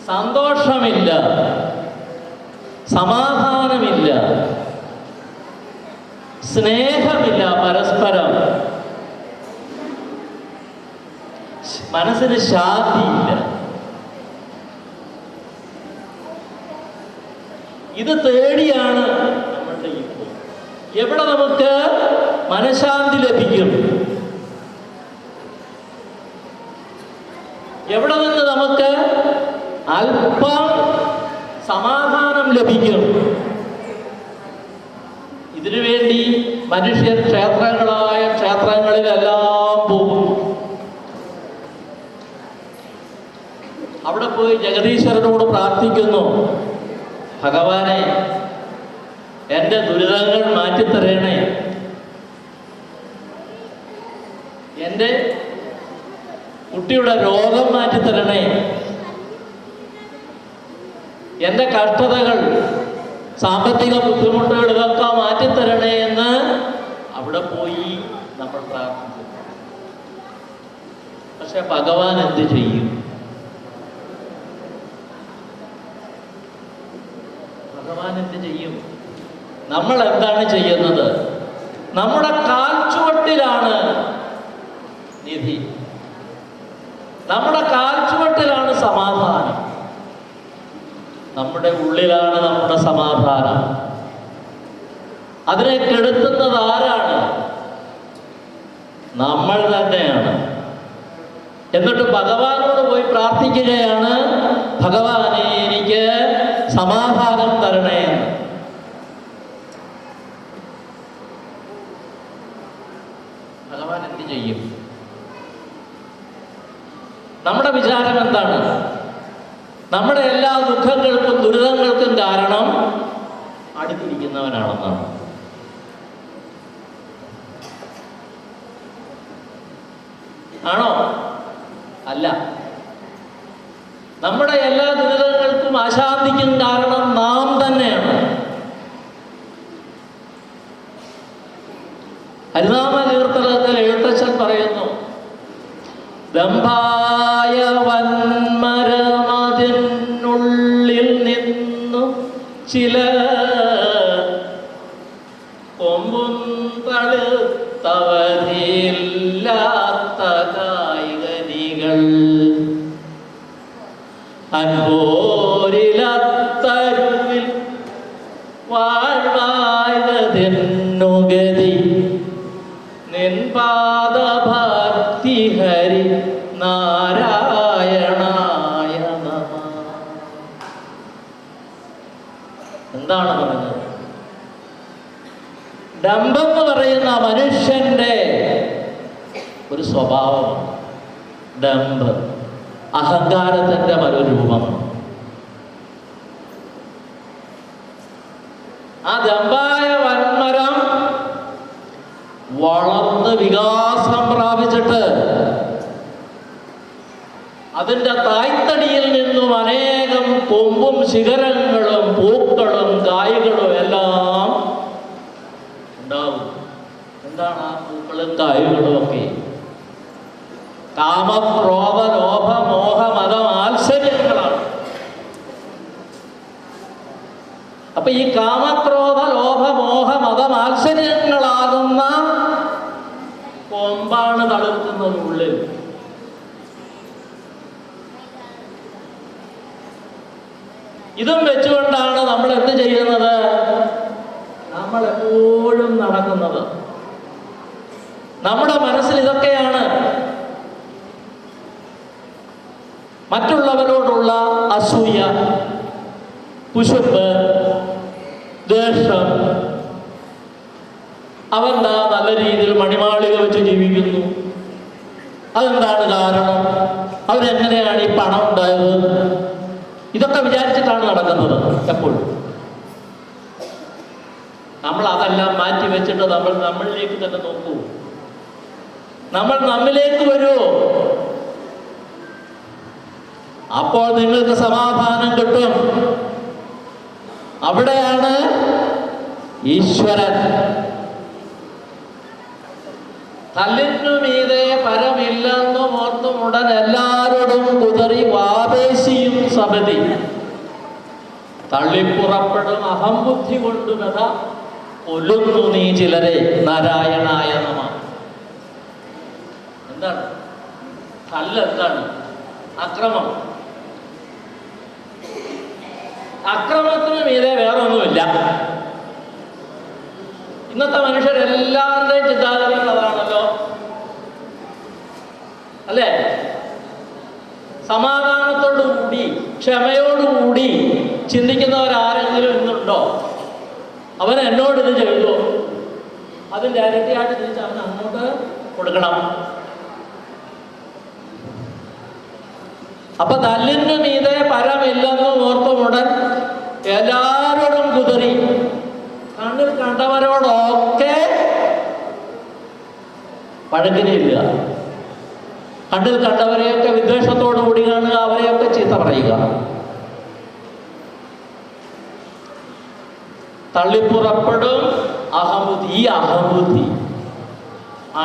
സന്തോഷമില്ല, സമാധാനമില്ല, സ്നേഹമില്ല, പരസ്പരം മനസ്സിന് ശാന്തിയില്ല. ഇത് തേടിയാണ് നമ്മളുടെ ഇപ്പോൾ. എവിടെ നമുക്ക് മനഃശാന്തി ലഭിക്കും? എവിടെ നിന്ന് നമുക്ക് അല്പം സമാധാനം ലഭിക്കും? ഇതിനുവേണ്ടി മനുഷ്യൻ ക്ഷേത്രങ്ങളായ ക്ഷേത്രങ്ങളിലെല്ലാം പോകും. അവിടെ പോയി ജഗദീശ്വരനോട് പ്രാർത്ഥിക്കുന്നു, ഭഗവാനെ എൻ്റെ ദുരിതങ്ങൾ മാറ്റിത്തരണേ, എൻ്റെ കുട്ടിയുടെ രോഗം മാറ്റിത്തരണേ, എൻ്റെ കഷ്ടതകൾ, സാമ്പത്തിക ബുദ്ധിമുട്ടുകൾ ഇതൊക്കെ മാറ്റിത്തരണേ എന്ന് അവിടെ പോയി നമ്മൾ പ്രാർത്ഥിക്കും. പക്ഷെ ഭഗവാൻ എന്ത് ചെയ്യും? ഭഗവാൻ എന്ത് ചെയ്യും? നമ്മൾ എന്താണ് ചെയ്യുന്നത്? നമ്മുടെ കാൽച്ചുവട്ടിലാണ് നിധി, നമ്മുടെ കാൽച്ചുവട്ടിലാണ് സമാധാനം, നമ്മുടെ ഉള്ളിലാണ് നമ്മുടെ സമാധാനം. അതിനെ കെടുത്തുന്നത് ആരാണ്? നമ്മൾ തന്നെയാണ്. എന്നിട്ട് ഭഗവാനോട് പോയി പ്രാർത്ഥിക്കുകയാണ്, ഭഗവാനെ എനിക്ക് സമാധാനം തരണേ എന്ന്. ഭഗവാൻ എന്ത് ചെയ്യും? നമ്മുടെ വിചാരം എന്താണ്? നമ്മുടെ എല്ലാ ദുഃഖങ്ങൾക്കും ദുരിതങ്ങൾക്കും കാരണം അടുത്തിരിക്കുന്നവനാണെന്നാണ്. ആണോ? അല്ല. നമ്മുടെ എല്ലാ ദുരിതങ്ങൾക്കും അശാന്തിക്കും കാരണം നാം തന്നെയാണ്. ഹരിനാമ കീർത്തനത്തിൽ എഴുത്തച്ഛൻ പറയുന്നു, ദമ്പായ വന്മരമതിനുള്ളിൽ നിന്നു ചില കൊമ്പും തളുത്തവരില്ലാത്ത കായികനികൾ അൻപോരിലത്തരുവിൽ വാഴ്വായതെന്നുഗതി നിൻപാദഭക്തി ഹരി നാരായണായ നമഃ. എന്താണ് പറഞ്ഞത്? ഡംഭെന്ന് പറയുന്ന മനുഷ്യന്റെ ഒരു സ്വഭാവമാണ്. ഡംഭ് അഹങ്കാരത്തിന്റെ മറുരൂപമാണ്. ആ ദമ്പായ വന്മരം വളർന്ന് വികാസം പ്രാപിച്ചിട്ട് അതിൻ്റെ തായ്തടിയിൽ നിന്നും അനേകം കൊമ്പും ശിഖരങ്ങളും പൂക്കളും കായ്കളും എല്ലാം ഉണ്ടാവും. എന്താണ് ആ പൂക്കളും കായ്കളും ഒക്കെ? കാമക്രോധ ലോഭ മോഹ മത മാത്സര്യങ്ങളാണ്. അപ്പൊ ഈ കാമക്രോധ ലോഭ മോഹ മത മാത്സര്യങ്ങളാകുന്ന കൊമ്പാണ് തളിർക്കുന്നത് ഉള്ളിൽ. ഇതും വെച്ചുകൊണ്ടാണ് നമ്മൾ എന്ത് ചെയ്യുന്നത്? നമ്മൾ എപ്പോഴും നടക്കുന്നത്. നമ്മുടെ മനസ്സിൽ ഇതൊക്കെയാണ്. മറ്റുള്ളവരോടുള്ള അസൂയ, കുശുമ്പ്, ദേഷ്യം. അവന്താ നല്ല രീതിയിൽ മണിമാളിക വെച്ച് ജീവിക്കുന്നു, അതെന്താണ് കാരണം? അവരെങ്ങനെയാണ് ഈ പണം ഉണ്ടായത്? ഇതൊക്കെ വിചാരിച്ചിട്ടാണ് നടക്കുന്നത് എപ്പോഴും. നമ്മൾ അതെല്ലാം മാറ്റി വെച്ചിട്ട് നമ്മൾ നമ്മളിലേക്ക് തന്നെ നോക്കൂ. നമ്മൾ നമ്മിലേക്ക് വരൂ. അപ്പോൾ നിങ്ങൾക്ക് സമാധാനം കിട്ടും. അവിടെയാണ് ഈശ്വരൻ. കല്ലിനു മീതെ പരമില്ലെന്നും ഓർത്തും ഉടൻ എല്ലാവരോടും കുതറി വാപേശിയും സബതി തള്ളിപ്പുറപ്പെടും അഹംബുദ്ധി കൊണ്ടു കഥ കൊല്ലുന്നു നീ ചിലരെ നാരായണായ നമഃ. എന്താണ് കല്ല്? എന്താണ് അക്രമം? അക്രമത്തിന് മീതെ വേറെ ഒന്നുമില്ല. ഇന്നത്തെ മനുഷ്യരെല്ലാവരുടെയും ചിന്താഗതികൾ അതാണല്ലോ, അല്ലേ? സമാധാനത്തോടുകൂടി ക്ഷമയോടുകൂടി ചിന്തിക്കുന്നവരാരെങ്കിലും ഇന്നുണ്ടോ? അവൻ എന്നോട് ഇത് ചെയ്തു, അതിൻ്റെ ഇരട്ടിയായിട്ട് തിരിച്ച് അവൻ അങ്ങോട്ട് കൊടുക്കണം. അപ്പൊ തല്ലിന് മീതെ പരമില്ലെന്ന് ഓർത്തുമുടൻ എല്ലാവരോടും കുതിറി. കണ്ണിൽ കണ്ടവരോടൊക്കെ പഴകിനില്ല. കണ്ണിൽ കണ്ടവരെയൊക്കെ വിദ്വേഷത്തോടു കൂടി കാണുക, അവരെയൊക്കെ ചീത്ത പറയുക. തള്ളിപ്പുറപ്പെടും അഹബുദ്ധി. ഈ അഹബുദ്ധി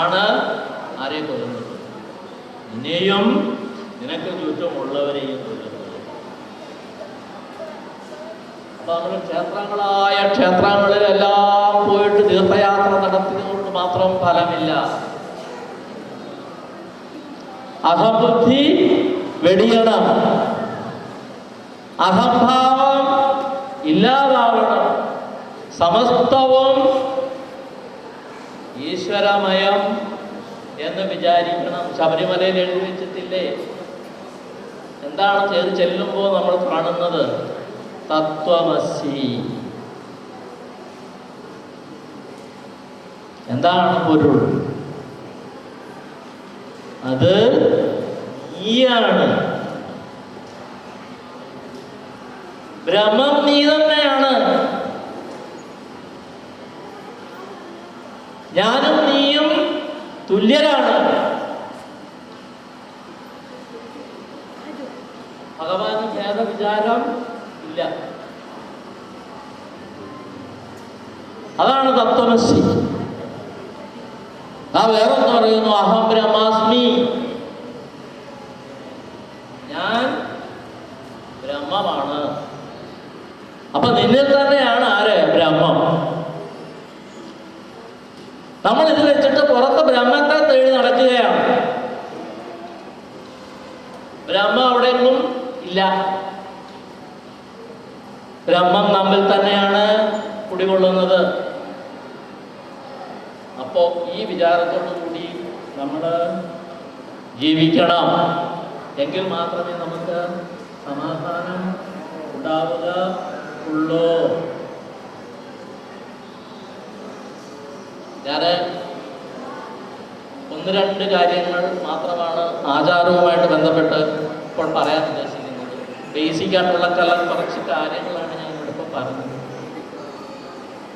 ആണ് ആരെ കൊല്ലുന്നത്? നിന്നെയും നിനക്ക് ചുറ്റുമുള്ളവരെയും കൊല്ലുന്നത്. അപ്പൊ നമ്മൾ ക്ഷേത്രങ്ങളായ ക്ഷേത്രങ്ങളിലെല്ലാം പോയിട്ട് തീർത്ഥയാത്ര നടത്തിയതുകൊണ്ട് മാത്രം ഫലമില്ല. അഹബുദ്ധി വെടിയണം, അഹംഭാവം ഇല്ലാതാവണം, സമസ്തവും ഈശ്വരമയം എന്ന് വിചാരിക്കണം. ശബരിമലയിൽ എഴുതി വെച്ചിട്ടില്ലേ? എന്താണ് ചെയ്ത് ചെല്ലുമ്പോൾ നമ്മൾ കാണുന്നത്? തത്വമസി. എന്താണ് പൊരുൾ? അത് നീയാണ്. ബ്രഹ്മം നീ തന്നെയാണ്. ഞാനും നീയും തുല്യരാണ്. ഭഗവാന് ഭേദവിചാരം ഇല്ല. അതാണ് തത്വമസി. വേറൊന്ന് പറയുന്നു, അഹം ബ്രഹ്മാസ്മി. ഞാൻ ബ്രഹ്മമാണ്. അപ്പൊ നിന്നിൽ തന്നെയാണ് ആര്? ബ്രഹ്മം. നമ്മൾ ഇത് വെച്ചിട്ട് പുറത്ത് ബ്രഹ്മത്തെ തേടി നടക്കുകയാണ്. ബ്രഹ്മം അവിടെയൊന്നും ഇല്ല. ബ്രഹ്മം നമ്മിൽ തന്നെയാണ് കുടികൊള്ളുന്നത്. അപ്പോ ഈ വിചാരത്തോടു കൂടി നമ്മൾ ജീവിക്കണം. എങ്കിൽ മാത്രമേ നമുക്ക് സമാധാനം ഉണ്ടാവുക ഉള്ളൂ. ഞാൻ ഒന്ന് രണ്ട് കാര്യങ്ങൾ മാത്രമാണ് ആചാരവുമായിട്ട് ബന്ധപ്പെട്ട് ഇപ്പോൾ പറയാൻ ഉദ്ദേശിക്കുന്നത്. ബേസിക്കായിട്ടുള്ള കുറച്ച് കാര്യങ്ങളാണ് ഞാൻ ഇവിടെ ഇപ്പോൾ പറഞ്ഞത്.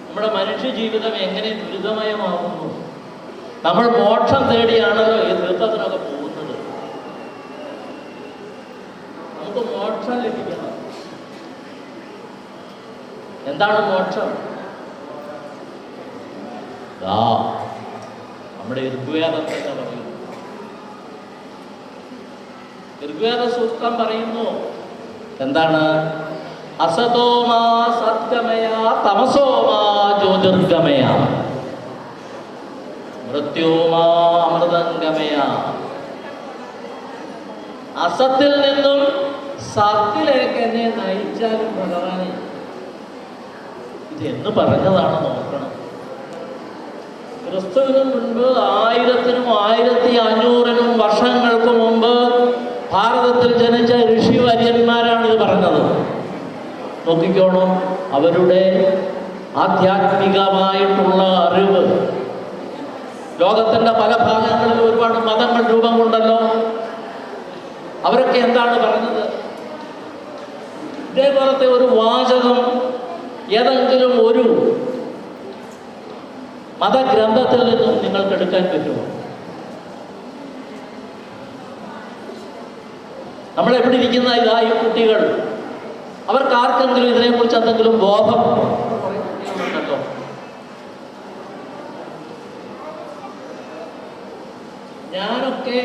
നമ്മുടെ മനുഷ്യ ജീവിതം എങ്ങനെ ദുരിതമയമാകുന്നു. നമ്മൾ മോക്ഷം തേടിയാണല്ലോ ഈ തീർത്ഥത്തിനൊക്കെ പോകുന്നത്. നമുക്ക് മോക്ഷം ലഭിക്കണം. എന്താണ് മോക്ഷം? നമ്മുടെ ഋഗ്വേദം തന്നെ പറയുന്നു. ഋഗ്വേദ സൂക്തം പറയുന്നു എന്താണ്? അസതോമാ സദ്ഗമയ തമസോമാ ജ്യോതിർഗമയ മൃത്യോമാ അമൃതംഗമയ. അസത്തിൽ നിന്നും സത്തിലേക്ക് എന്നെ നയിച്ചാലും ഭഗവാനെ, ഇത് എന്ന് പറഞ്ഞതാണ് നോക്കണം. ക്രിസ്തുവിന് മുൻപ് 1000-നും 1500-നും വർഷങ്ങൾക്ക് മുമ്പ് ഭാരതത്തിൽ ജനിച്ച ഋഷിവര്യന്മാരാണ് ഇത് പറഞ്ഞത്. നോക്കിക്കോണം, അവരുടെ ആധ്യാത്മികമായിട്ടുള്ള അറിവ്. ലോകത്തിൻ്റെ പല ഭാഗങ്ങളിൽ ഒരുപാട് മതങ്ങൾ രൂപം കൊണ്ടല്ലോ. അവരൊക്കെ എന്താണ് പറഞ്ഞത്? ഇതേപോലത്തെ ഒരു വാചകം ഏതെങ്കിലും ഒരു മതഗ്രന്ഥത്തിൽ നിന്നും നിങ്ങൾക്ക് എടുക്കാൻ പറ്റുമോ? നമ്മളെവിടെ ഇരിക്കുന്ന ഈ കുട്ടികൾ, അവർക്ക് ആർക്കെങ്കിലും ഇതിനെക്കുറിച്ച് എന്തെങ്കിലും ബോധം ഉണ്ടല്ലോ? ഞാനൊക്കെ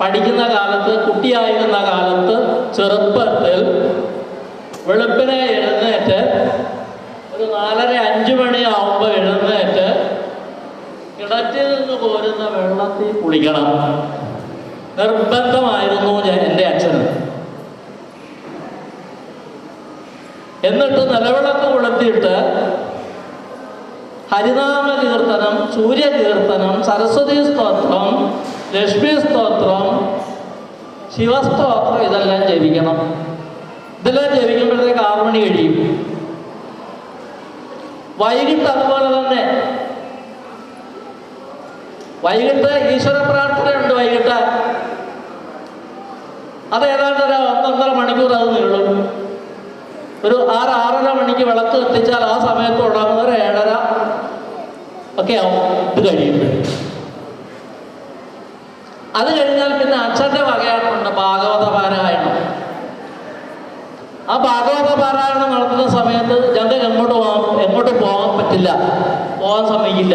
പഠിക്കുന്ന കാലത്ത്, കുട്ടിയായിരുന്ന കാലത്ത്, ചെറുപ്പത്തിൽ വെളുപ്പിനെ എഴുന്നേറ്റ് ഒരു 4:30-5 മണിയാവുമ്പോൾ എഴുന്നേറ്റ് കിണറ്റിൽ നിന്ന് കോരുന്ന വെള്ളത്തിൽ കുളിക്കണം. നിർബന്ധമായിരുന്നു എൻ്റെ അച്ഛന്. എന്നിട്ട് നിലവിളക്ക് കൊളുത്തിയിട്ട് ഹരിനാമ കീർത്തനം, സൂര്യകീർത്തനം, സരസ്വതി സ്തോത്രം, ലക്ഷ്മി സ്തോത്രം, ശിവസ്തോത്രം ഇതെല്ലാം ജപിക്കണം. ഇതെല്ലാം ജപിക്കുമ്പോഴത്തേക്ക് 6 മണി കഴിയും. വൈകിട്ട് അതുപോലെ തന്നെ. വൈകിട്ട് ഈശ്വര പ്രാർത്ഥനയുണ്ട്. വൈകിട്ട് അത് ഏതാണ്ട് ഒരു 1-1.5 മണിക്കൂർ അത് നീളും. ഒരു 6-6:30 മണിക്ക് വിളക്ക് കത്തിച്ചാൽ ആ സമയത്ത് തുടങ്ങുന്ന ഒരു 7:30 ഒക്കെ ആവും ഇത് കഴിയുമ്പോൾ. അത് കഴിഞ്ഞാൽ പിന്നെ അച്ഛൻ്റെ വകയായിട്ടുണ്ട് ഭാഗവത പാരായണം. ആ ഭാഗവത പാരായണം നടത്തുന്ന സമയത്ത് ഞങ്ങൾക്ക് എങ്ങോട്ട് പോകാൻ പറ്റില്ല, പോകാൻ സമ്മതിക്കില്ല.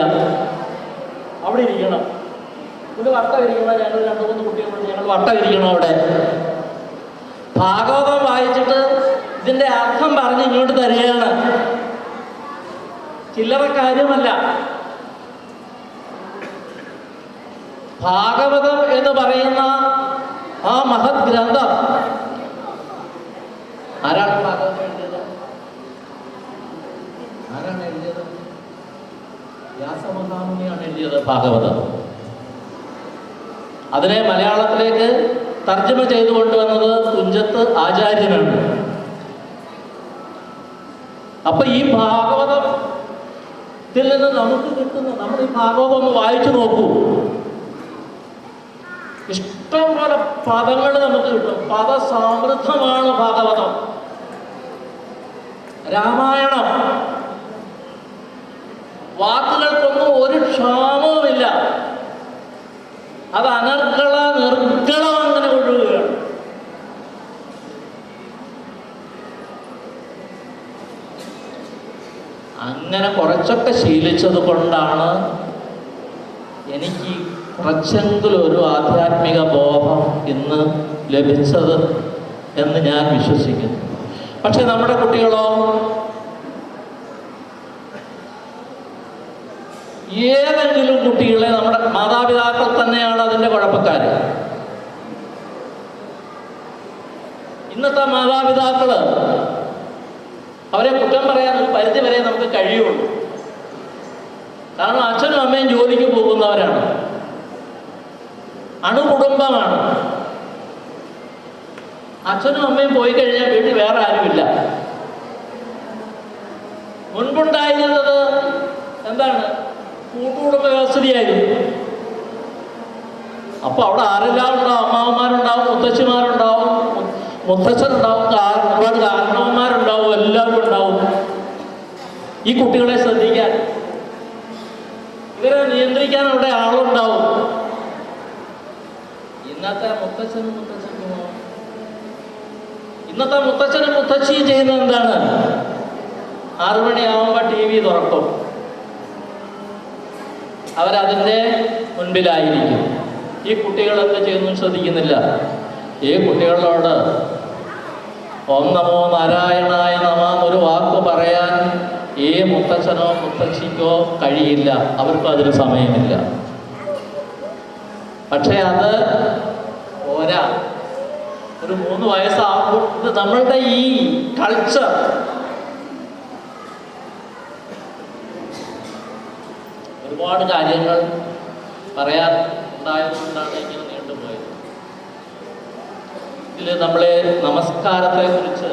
അവിടെ ഇരിക്കണം. ഒരു വട്ടം ഇരിക്കണം. ഞങ്ങൾ 2-3 കുട്ടികളുണ്ട്. ഞങ്ങൾ വട്ടം ഇരിക്കണം അവിടെ. ഭാഗവതം വായിച്ചിട്ട് ഇതിൻ്റെ അർത്ഥം പറഞ്ഞ് ഇങ്ങോട്ട് തരികയാണ്. ചില്ലറ കാര്യമല്ല. ഭാഗവതം എന്ന് പറയുന്ന ആ മഹത് ഗ്രന്ഥം ആരാണ് ഭാഗവതം എഴുതിയത്? ആരാണ് എഴുതിയത്? വ്യാസമഹാമുനിയാണ് എഴുതിയത് ഭാഗവതം. അതിനെ മലയാളത്തിലേക്ക് തർജ്ജമ ചെയ്തു കൊണ്ടുവന്നത് തുഞ്ചത്ത് ആചാര്യനാണ്. അപ്പൊ ഈ ഭാഗവതത്തിൽ നിന്ന് നമുക്ക് കിട്ടുന്ന, നമ്മൾ ഈ ഭാഗവതം ഒന്ന് വായിച്ചു നോക്കൂ. ഇഷ്ടം പോലെ പദങ്ങൾ നമുക്ക് കിട്ടും. പദസമൃദ്ധമാണ് ഭാഗവതം. രാമായണം വാക്കുകൾക്കൊന്നും ഒരു ക്ഷാമവുമില്ല. അത് അനർഗള നിർഗളം അങ്ങനെ ഒഴുകുകയാണ്. അങ്ങനെ കുറച്ചൊക്കെ ശീലിച്ചത് കൊണ്ടാണ് എനിക്ക് കുറച്ചെങ്കിലും ഒരു ആധ്യാത്മിക ബോധം ഇന്ന് ലഭിച്ചത് എന്ന് ഞാൻ വിശ്വസിക്കുന്നു. പക്ഷെ നമ്മുടെ കുട്ടികളോ, ഏതെങ്കിലും കുട്ടികളെ നമ്മുടെ മാതാപിതാക്കൾ തന്നെയാണ് അതിൻ്റെ കുഴപ്പക്കാർ. ഇന്നത്തെ മാതാപിതാക്കള് അവരെ കുറ്റം പറയാൻ ഒരു പരിധി വരെ നമുക്ക് കഴിയുള്ളൂ. കാരണം അച്ഛനും അമ്മയും ജോലിക്ക് പോകുന്നവരാണ്, അണുകുടുംബമാണ്. അച്ഛനും അമ്മയും പോയി കഴിഞ്ഞാൽ വീട്ടിൽ വേറെ ആരുമില്ല. മുൻപുണ്ടായിരുന്നത് എന്താണ്? കൂട്ടുകുടുംബ വ്യവസ്ഥയായിരുന്നു. അപ്പൊ അവിടെ ആരെല്ലാം ഉണ്ടാവും? അമ്മാവന്മാരുണ്ടാവും, മുത്തച്ഛിമാരുണ്ടാവും, മുത്തച്ഛനുണ്ടാവും, ഒരുപാട് കാരണവന്മാരുണ്ടാവും, എല്ലാവരും ഉണ്ടാവും. ഈ കുട്ടികളെ ശ്രദ്ധിക്കാൻ, ഇവരെ നിയന്ത്രിക്കാൻ അവിടെ ആളുണ്ടാവും. ഇന്നത്തെ മുത്തച്ഛനും മുത്തച്ഛിയും ചെയ്യുന്നത് എന്താണ്? 6 മണിയാവുമ്പോൾ TV തുറക്കും. അവരതിൻ്റെ മുൻപിലായിരിക്കും. ഈ കുട്ടികൾ എന്ത് ചെയ്യുന്നു ശ്രദ്ധിക്കുന്നില്ല. ഈ കുട്ടികളോട് ഓം നമോ നാരായണായ നമ എന്നൊരു വാക്ക് പറയാൻ ഈ മുത്തച്ഛനോ മുത്തച്ഛിക്കോ കഴിയില്ല. അവർക്കും അതിന് സമയമില്ല. പക്ഷെ അത് പോരാ. ഒരു 3 വയസ്സാകുമ്പോൾ ഇത് നമ്മളുടെ ഈ കൾച്ചർ ഒരുപാട് കാര്യങ്ങൾ പറയാൻ ഉണ്ടായതുകൊണ്ടാണ് ഇങ്ങനെ നീണ്ടുപോയത്. ഇതിൽ നമ്മളെ നമസ്കാരത്തെക്കുറിച്ച്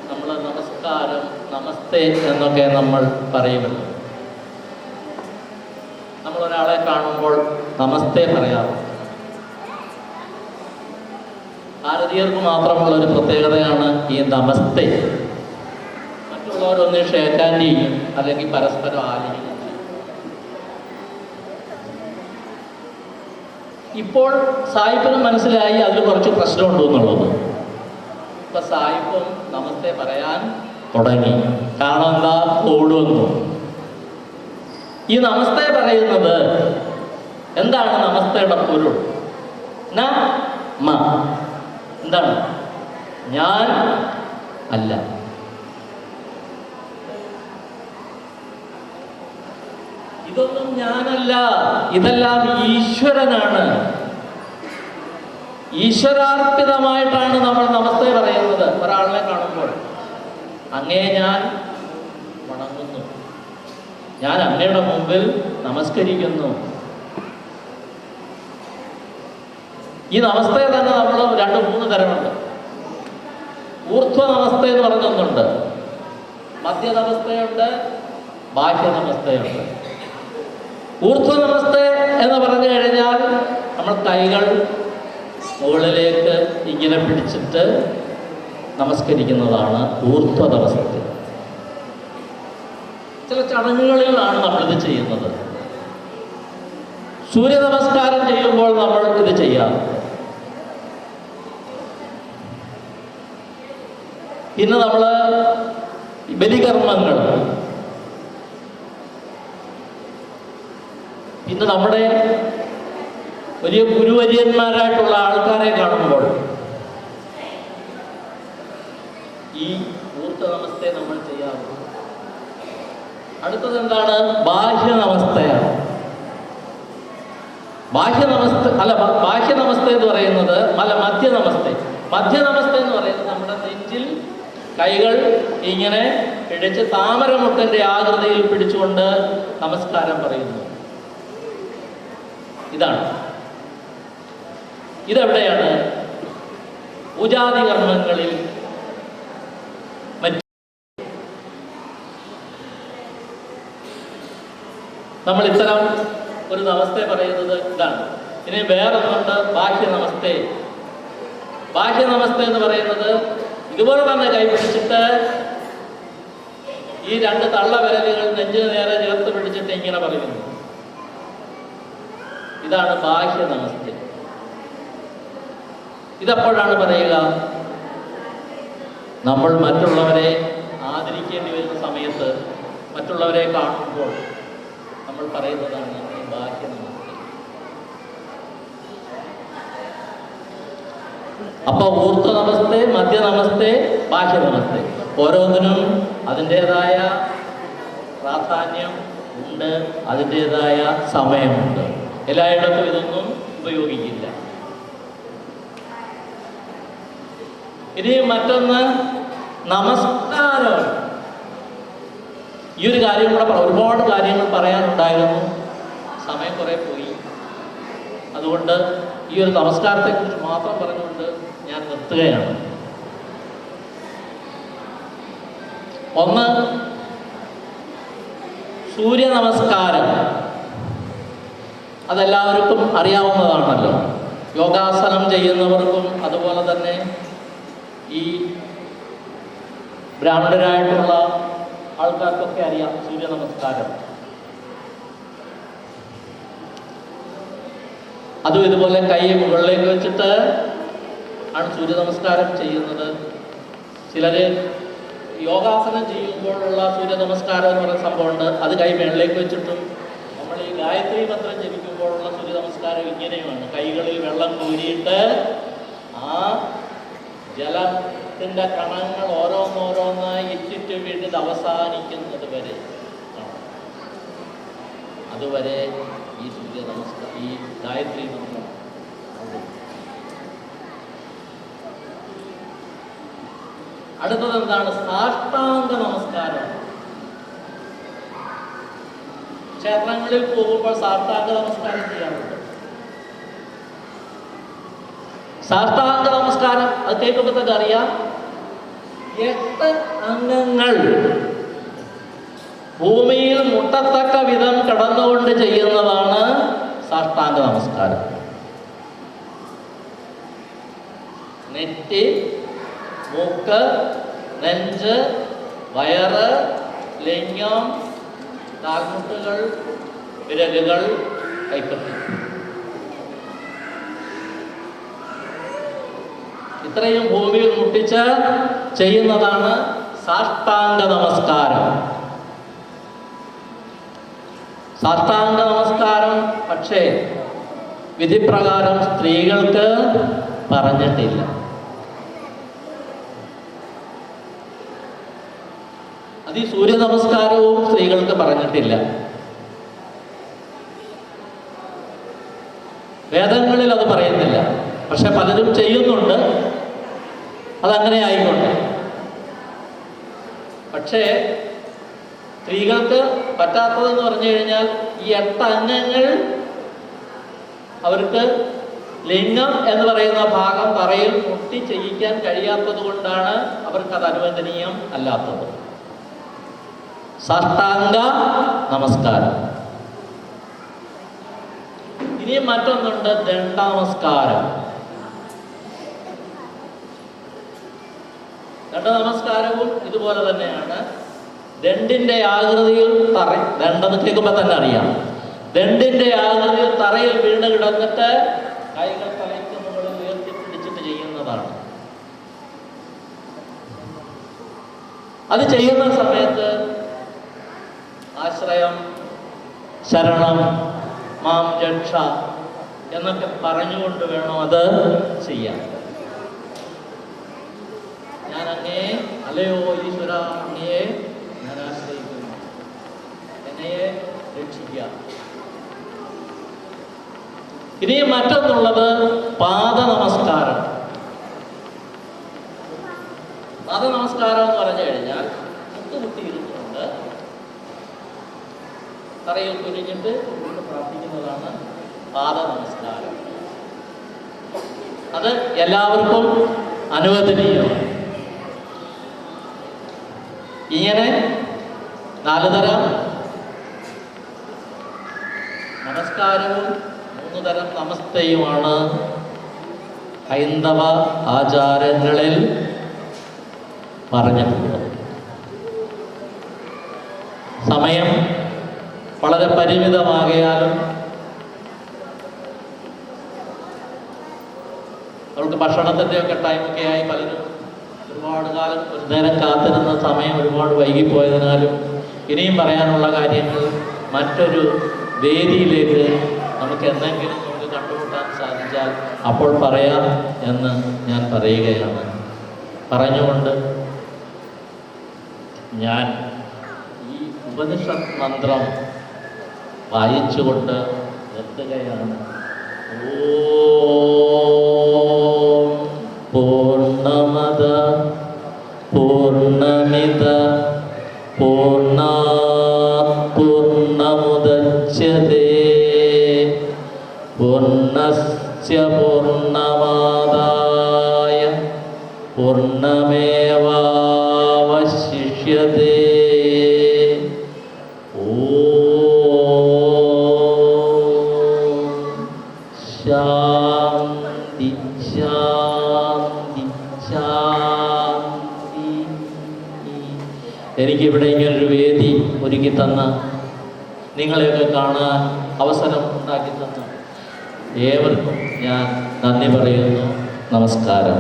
നമ്മൾ നമസ്കാരം, നമസ്തേ എന്നൊക്കെ നമ്മൾ പറയുമല്ലോ. നമ്മളൊരാളെ കാണുമ്പോൾ നമസ്തേ പറയാറുണ്ട്. ഭാരതീയർക്ക് മാത്രമുള്ളൊരു പ്രത്യേകതയാണ് ഈ നമസ്തേ. മറ്റുള്ളവരൊന്ന് ഷേക്കാൻ ചെയ്യും, അല്ലെങ്കിൽ പരസ്പരം ആലിംഗനം ചെയ്യും. ഇപ്പോൾ സായിപ്പിന് മനസ്സിലായി അതിൽ കുറച്ച് പ്രശ്നമുണ്ട് എന്നുള്ളത്. ഇപ്പം സായിപ്പും നമസ്തേ പറയാൻ തുടങ്ങി. കാരണം എന്താ? ഓടുവന്നു. ഈ നമസ്തേ പറയുന്നത് എന്താണ്? നമസ്തയുടെ പൊരുൾ എന്താണ്? ഞാൻ അല്ല. ഇതൊന്നും ഞാനല്ല, ഇതെല്ലാം ഈശ്വരനാണ്. ഈശ്വരാർപ്പിതമായിട്ടാണ് നമ്മൾ നമസ്തേ പറയുന്നത്. ഒരാളിനെ കാണുമ്പോൾ അങ്ങേ ഞാൻ വണങ്ങുന്നു, ഞാൻ അങ്ങയുടെ മുമ്പിൽ നമസ്കരിക്കുന്നു. ഈ നമസ്തേ തന്നെ നമ്മൾ 2-3 തരമുണ്ട്. ഊർധ്വ നമസ്തേ എന്ന് പറഞ്ഞൊന്നുണ്ട്. മധ്യനമസ്തയുണ്ട്, ബാഹ്യനമസ്തയുണ്ട്. ഊർധ്വനമസ്തേ എന്ന് പറഞ്ഞു കഴിഞ്ഞാൽ നമ്മൾ കൈകൾ മുകളിലേക്ക് ഇങ്ങനെ പിടിച്ചിട്ട് നമസ്കരിക്കുന്നതാണ് ഊർധ്വനമസ്തേ. ചില ചടങ്ങുകളിലാണ് നമ്മളിത് ചെയ്യുന്നത്. സൂര്യ നമസ്കാരം ചെയ്യുമ്പോൾ നമ്മൾ ഇത് ചെയ്യാം. പിന്നെ നമ്മൾ ബലികർമ്മങ്ങൾ, പിന്നെ നമ്മുടെ വലിയ ഗുരുവര്യന്മാരായിട്ടുള്ള ആൾക്കാരെ കാണുമ്പോൾ ഈ ഊർധ്വനമസ്തേ നമ്മൾ ചെയ്യാറുണ്ട്. അടുത്തത് എന്താണ്? ബാഹ്യനമസ്തയാണ്. ബാഹ്യനമസ്ത എന്ന് പറയുന്നത് മധ്യനമസ്തേ. മധ്യനമസ്ത എന്ന് പറയുന്നത് നമ്മുടെ നെഞ്ചിൽ കൈകൾ ഇങ്ങനെ പിടിച്ച് താമരമുട്ടന്റെ ആകൃതിയിൽ പിടിച്ചുകൊണ്ട് നമസ്കാരം പറയുന്നു. ഇതാണ്. ഇതെവിടെയാണ്? പൂജാതി കർമ്മങ്ങളിൽ നമ്മൾ ഇത്തരം ഒരു നമസ്തേ പറയുന്നത് ഇതാണ്. ഇനി വേറൊന്നുണ്ട്, ബാഹ്യനമസ്തേ. ബാഹ്യനമസ്തേ എന്ന് പറയുന്നത് ഇതുപോലെ തന്നെ കൈ പിടിച്ചിട്ട് ഈ രണ്ട് തള്ളവിരലുകൾ നെഞ്ചിന് നേരെ ചേർത്ത് പിടിച്ചിട്ട് ഇങ്ങനെ പറയുന്നു. ഇതാണ് ബാഹ്യനമസ്തേ. ഇതെപ്പോഴാണ് പറയുക? നമ്മൾ മറ്റുള്ളവരെ ആദരിക്കേണ്ടി വരുന്ന സമയത്ത്, മറ്റുള്ളവരെ കാണുമ്പോൾ നമ്മൾ പറയുന്നതാണ് ഈ ബാഹ്യനമസ്തേ. അപ്പൊ ഊർധ്വനമസ്തേ, മധ്യനമസ്തേ, ബാഹ്യനമസ്തേ, ഓരോന്നിനും അതിൻ്റെതായ പ്രാധാന്യം ഉണ്ട്, അതിൻ്റെതായ സമയമുണ്ട്. എല്ലായിടത്തും ഇതൊന്നും ഉപയോഗിക്കില്ല. ഇനി മറ്റൊന്ന് നമസ്കാരം. ഈ ഒരു കാര്യം കൂടെ ഒരുപാട് കാര്യങ്ങൾ പറയാനുണ്ടായിരുന്നു, സമയം കുറെ പോയി. അതുകൊണ്ട് ഈ ഒരു നമസ്കാരത്തെക്കുറിച്ച് മാത്രം പറഞ്ഞുകൊണ്ട് ഞാൻ നിർത്തുകയാണ്. ഒന്ന്, സൂര്യ നമസ്കാരം. അതെല്ലാവർക്കും അറിയാവുന്നതാണല്ലോ. യോഗാസനം ചെയ്യുന്നവർക്കും അതുപോലെ തന്നെ ഈ ബ്രാഹ്മണരായിട്ടുള്ള ആൾക്കാർക്കൊക്കെ അറിയാം സൂര്യ നമസ്കാരം. അതും ഇതുപോലെ കൈ മുകളിലേക്ക് വെച്ചിട്ട് ആണ് സൂര്യ നമസ്കാരം ചെയ്യുന്നത്. ചിലര് യോഗാസനം ചെയ്യുമ്പോഴുള്ള സൂര്യ നമസ്കാരം എന്ന് പറയുന്ന സംഭവമുണ്ട്. അത് കൈ മേളിലേക്ക് വെച്ചിട്ടും, നമ്മൾ ഈ ഗായത്രി മന്ത്രം ജപിക്കുമ്പോഴുള്ള സൂര്യ നമസ്കാരം ഇങ്ങനെയുമാണ്. കൈകളിൽ വെള്ളം കോരിയിട്ട് ആ ജലത്തിൻ്റെ കണങ്ങൾ ഓരോന്നോരോന്നായി ഇറ്റിറ്റ് വീട്ടിൽ അവസാനിക്കുന്നത് വരെ, അതുവരെ ഈ സൂര്യ നമസ്കാരം, ഈ ഗായത്രി മന്ത്രം. അടുത്തത് എന്താണ്? സാഷ്ടാംഗ നമസ്കാരം. ക്ഷേത്രങ്ങളിൽ പോകുമ്പോൾ സാഷ്ടാംഗ നമസ്കാരം ചെയ്യാറുണ്ട്. സാഷ്ടാംഗ നമസ്കാരം അത് കേൾക്കുമ്പോഴത്തേക്ക് അറിയാം. 8 അംഗങ്ങൾ ഭൂമിയിൽ മുട്ടത്തക്ക വിധം കടന്നുകൊണ്ട് ചെയ്യുന്നതാണ് സാഷ്ടാംഗ നമസ്കാരം. നെറ്റി, മൂക്ക്, നെഞ്ച്, വയറ്, ലിംഗം, കാൽമുട്ടുകൾ, വിരലുകൾ, കൈപ്പത്തി. ഇത്രയും ഭൂമിയിൽ മുട്ടിച്ച് ചെയ്യുന്നതാണ് സാഷ്ടാംഗ നമസ്കാരം. സാഷ്ടാംഗ നമസ്കാരം പക്ഷേ വിധിപ്രകാരം സ്ത്രീകൾക്ക് പറഞ്ഞിട്ടില്ല. അത് ഈ സൂര്യ നമസ്കാരവും സ്ത്രീകൾക്ക് പറഞ്ഞിട്ടില്ല. വേദങ്ങളിൽ അത് പറയുന്നില്ല. പക്ഷെ പലരും ചെയ്യുന്നുണ്ട്. അതങ്ങനെ ആയിക്കോട്ടെ. പക്ഷേ സ്ത്രീകൾക്ക് പറ്റാത്തതെന്ന് പറഞ്ഞു കഴിഞ്ഞാൽ ഈ 8 അംഗങ്ങൾ അവർക്ക് ലിംഗം എന്ന് പറയുന്ന ഭാഗം തറയിൽ മുട്ടി ചെയ്യിക്കാൻ കഴിയാത്തത് കൊണ്ടാണ് അവർക്കത് അനുവദനീയം അല്ലാത്തത്. സാഷ്ടാംഗ നമസ്കാരം. ഇനി മറ്റൊന്നുണ്ട്, ദണ്ഡനമസ്കാരം. ദണ്ഡനമസ്കാരവും ഇതുപോലെ തന്നെയാണ്. ദണ്ഡിന്റെ ആകൃതിയിൽ ദണ്ഡെന്ന് കേൾക്കുമ്പോൾ തന്നെ അറിയാം. ദണ്ഡിന്റെ ആകൃതിയിൽ തറയിൽ വീണ് കിടന്നിട്ട് കൈകൾ തലയ്ക്ക് മുകളിൽ ഉയർത്തിപ്പിടിച്ചിട്ട് ചെയ്യുന്നതാണ്. അത് ചെയ്യുന്ന സമയത്ത് ആശ്രയം, ശരണം, മാം രക്ഷ എന്നൊക്കെ പറഞ്ഞുകൊണ്ട് വേണം അത് ചെയ്യാൻ. ഞാൻ അങ്ങേ, അല്ലയോ ഈശ്വര, അങ്ങയെ ഞാൻ ആശ്രയിക്കുന്നു, എന്നെയെ രക്ഷിക്കുക. ഇനി മറ്റൊന്നുള്ളത് പാദ നമസ്കാരം. പാദ നമസ്കാരം എന്ന് പറഞ്ഞു കഴിഞ്ഞാൽ മുട്ടുകുത്തിയിരുന്നുകൊണ്ട് തറയിൽ കുനിഞ്ഞിട്ട് പ്രാർത്ഥിക്കുന്നതാണ് പാദ നമസ്കാരം. അത് എല്ലാവർക്കും അനുവദനീയമാണ്. ഇങ്ങനെ 4 തരം നമസ്കാരവും 3 തരം നമസ്തയുമാണ് ഹൈന്ദവ ആചാരങ്ങളിൽ പറഞ്ഞിട്ടുള്ളത്. സമയം വളരെ പരിമിതമാകയാലും അവർക്ക് ഭക്ഷണത്തിൻ്റെയൊക്കെ ടൈമൊക്കെ ആയി പലരും ഒരുപാട് കാലം ഒരു നേരം കാത്തിരുന്ന സമയം ഒരുപാട് വൈകിപ്പോയതിനാലും ഇനിയും പറയാനുള്ള കാര്യങ്ങൾ മറ്റൊരു വേദിയിലേക്ക് നമുക്ക് എന്തെങ്കിലും നമുക്ക് കണ്ടുമുട്ടാൻ സാധിച്ചാൽ അപ്പോൾ പറയാം എന്ന് ഞാൻ പറയുകയാണ്. പറഞ്ഞുകൊണ്ട് ഞാൻ ഈ ഉപനിഷത്ത് മന്ത്രം വായിച്ചുകൊണ്ട് നിർത്തുകയാണ്. ഓം പൂർണ്ണമദ പൂർണ്ണമിദ പൂർണ്ണാത് പൂർണ്ണമുദച്യതേ പൂർണ്ണസ്യ പൂർണ്ണമാദായ പൂർണ്ണമേവാവശിഷ്യതേ. ശാന്തി ശാന്തി ശാന്തി. എനിക്കിവിടെ ഇങ്ങനൊരു വേദി ഒരുക്കി തന്ന, നിങ്ങളെയൊക്കെ കാണാൻ അവസരം ഉണ്ടാക്കി തന്ന ഏവർക്കും ഞാൻ നന്ദി പറയുന്നു. നമസ്കാരം.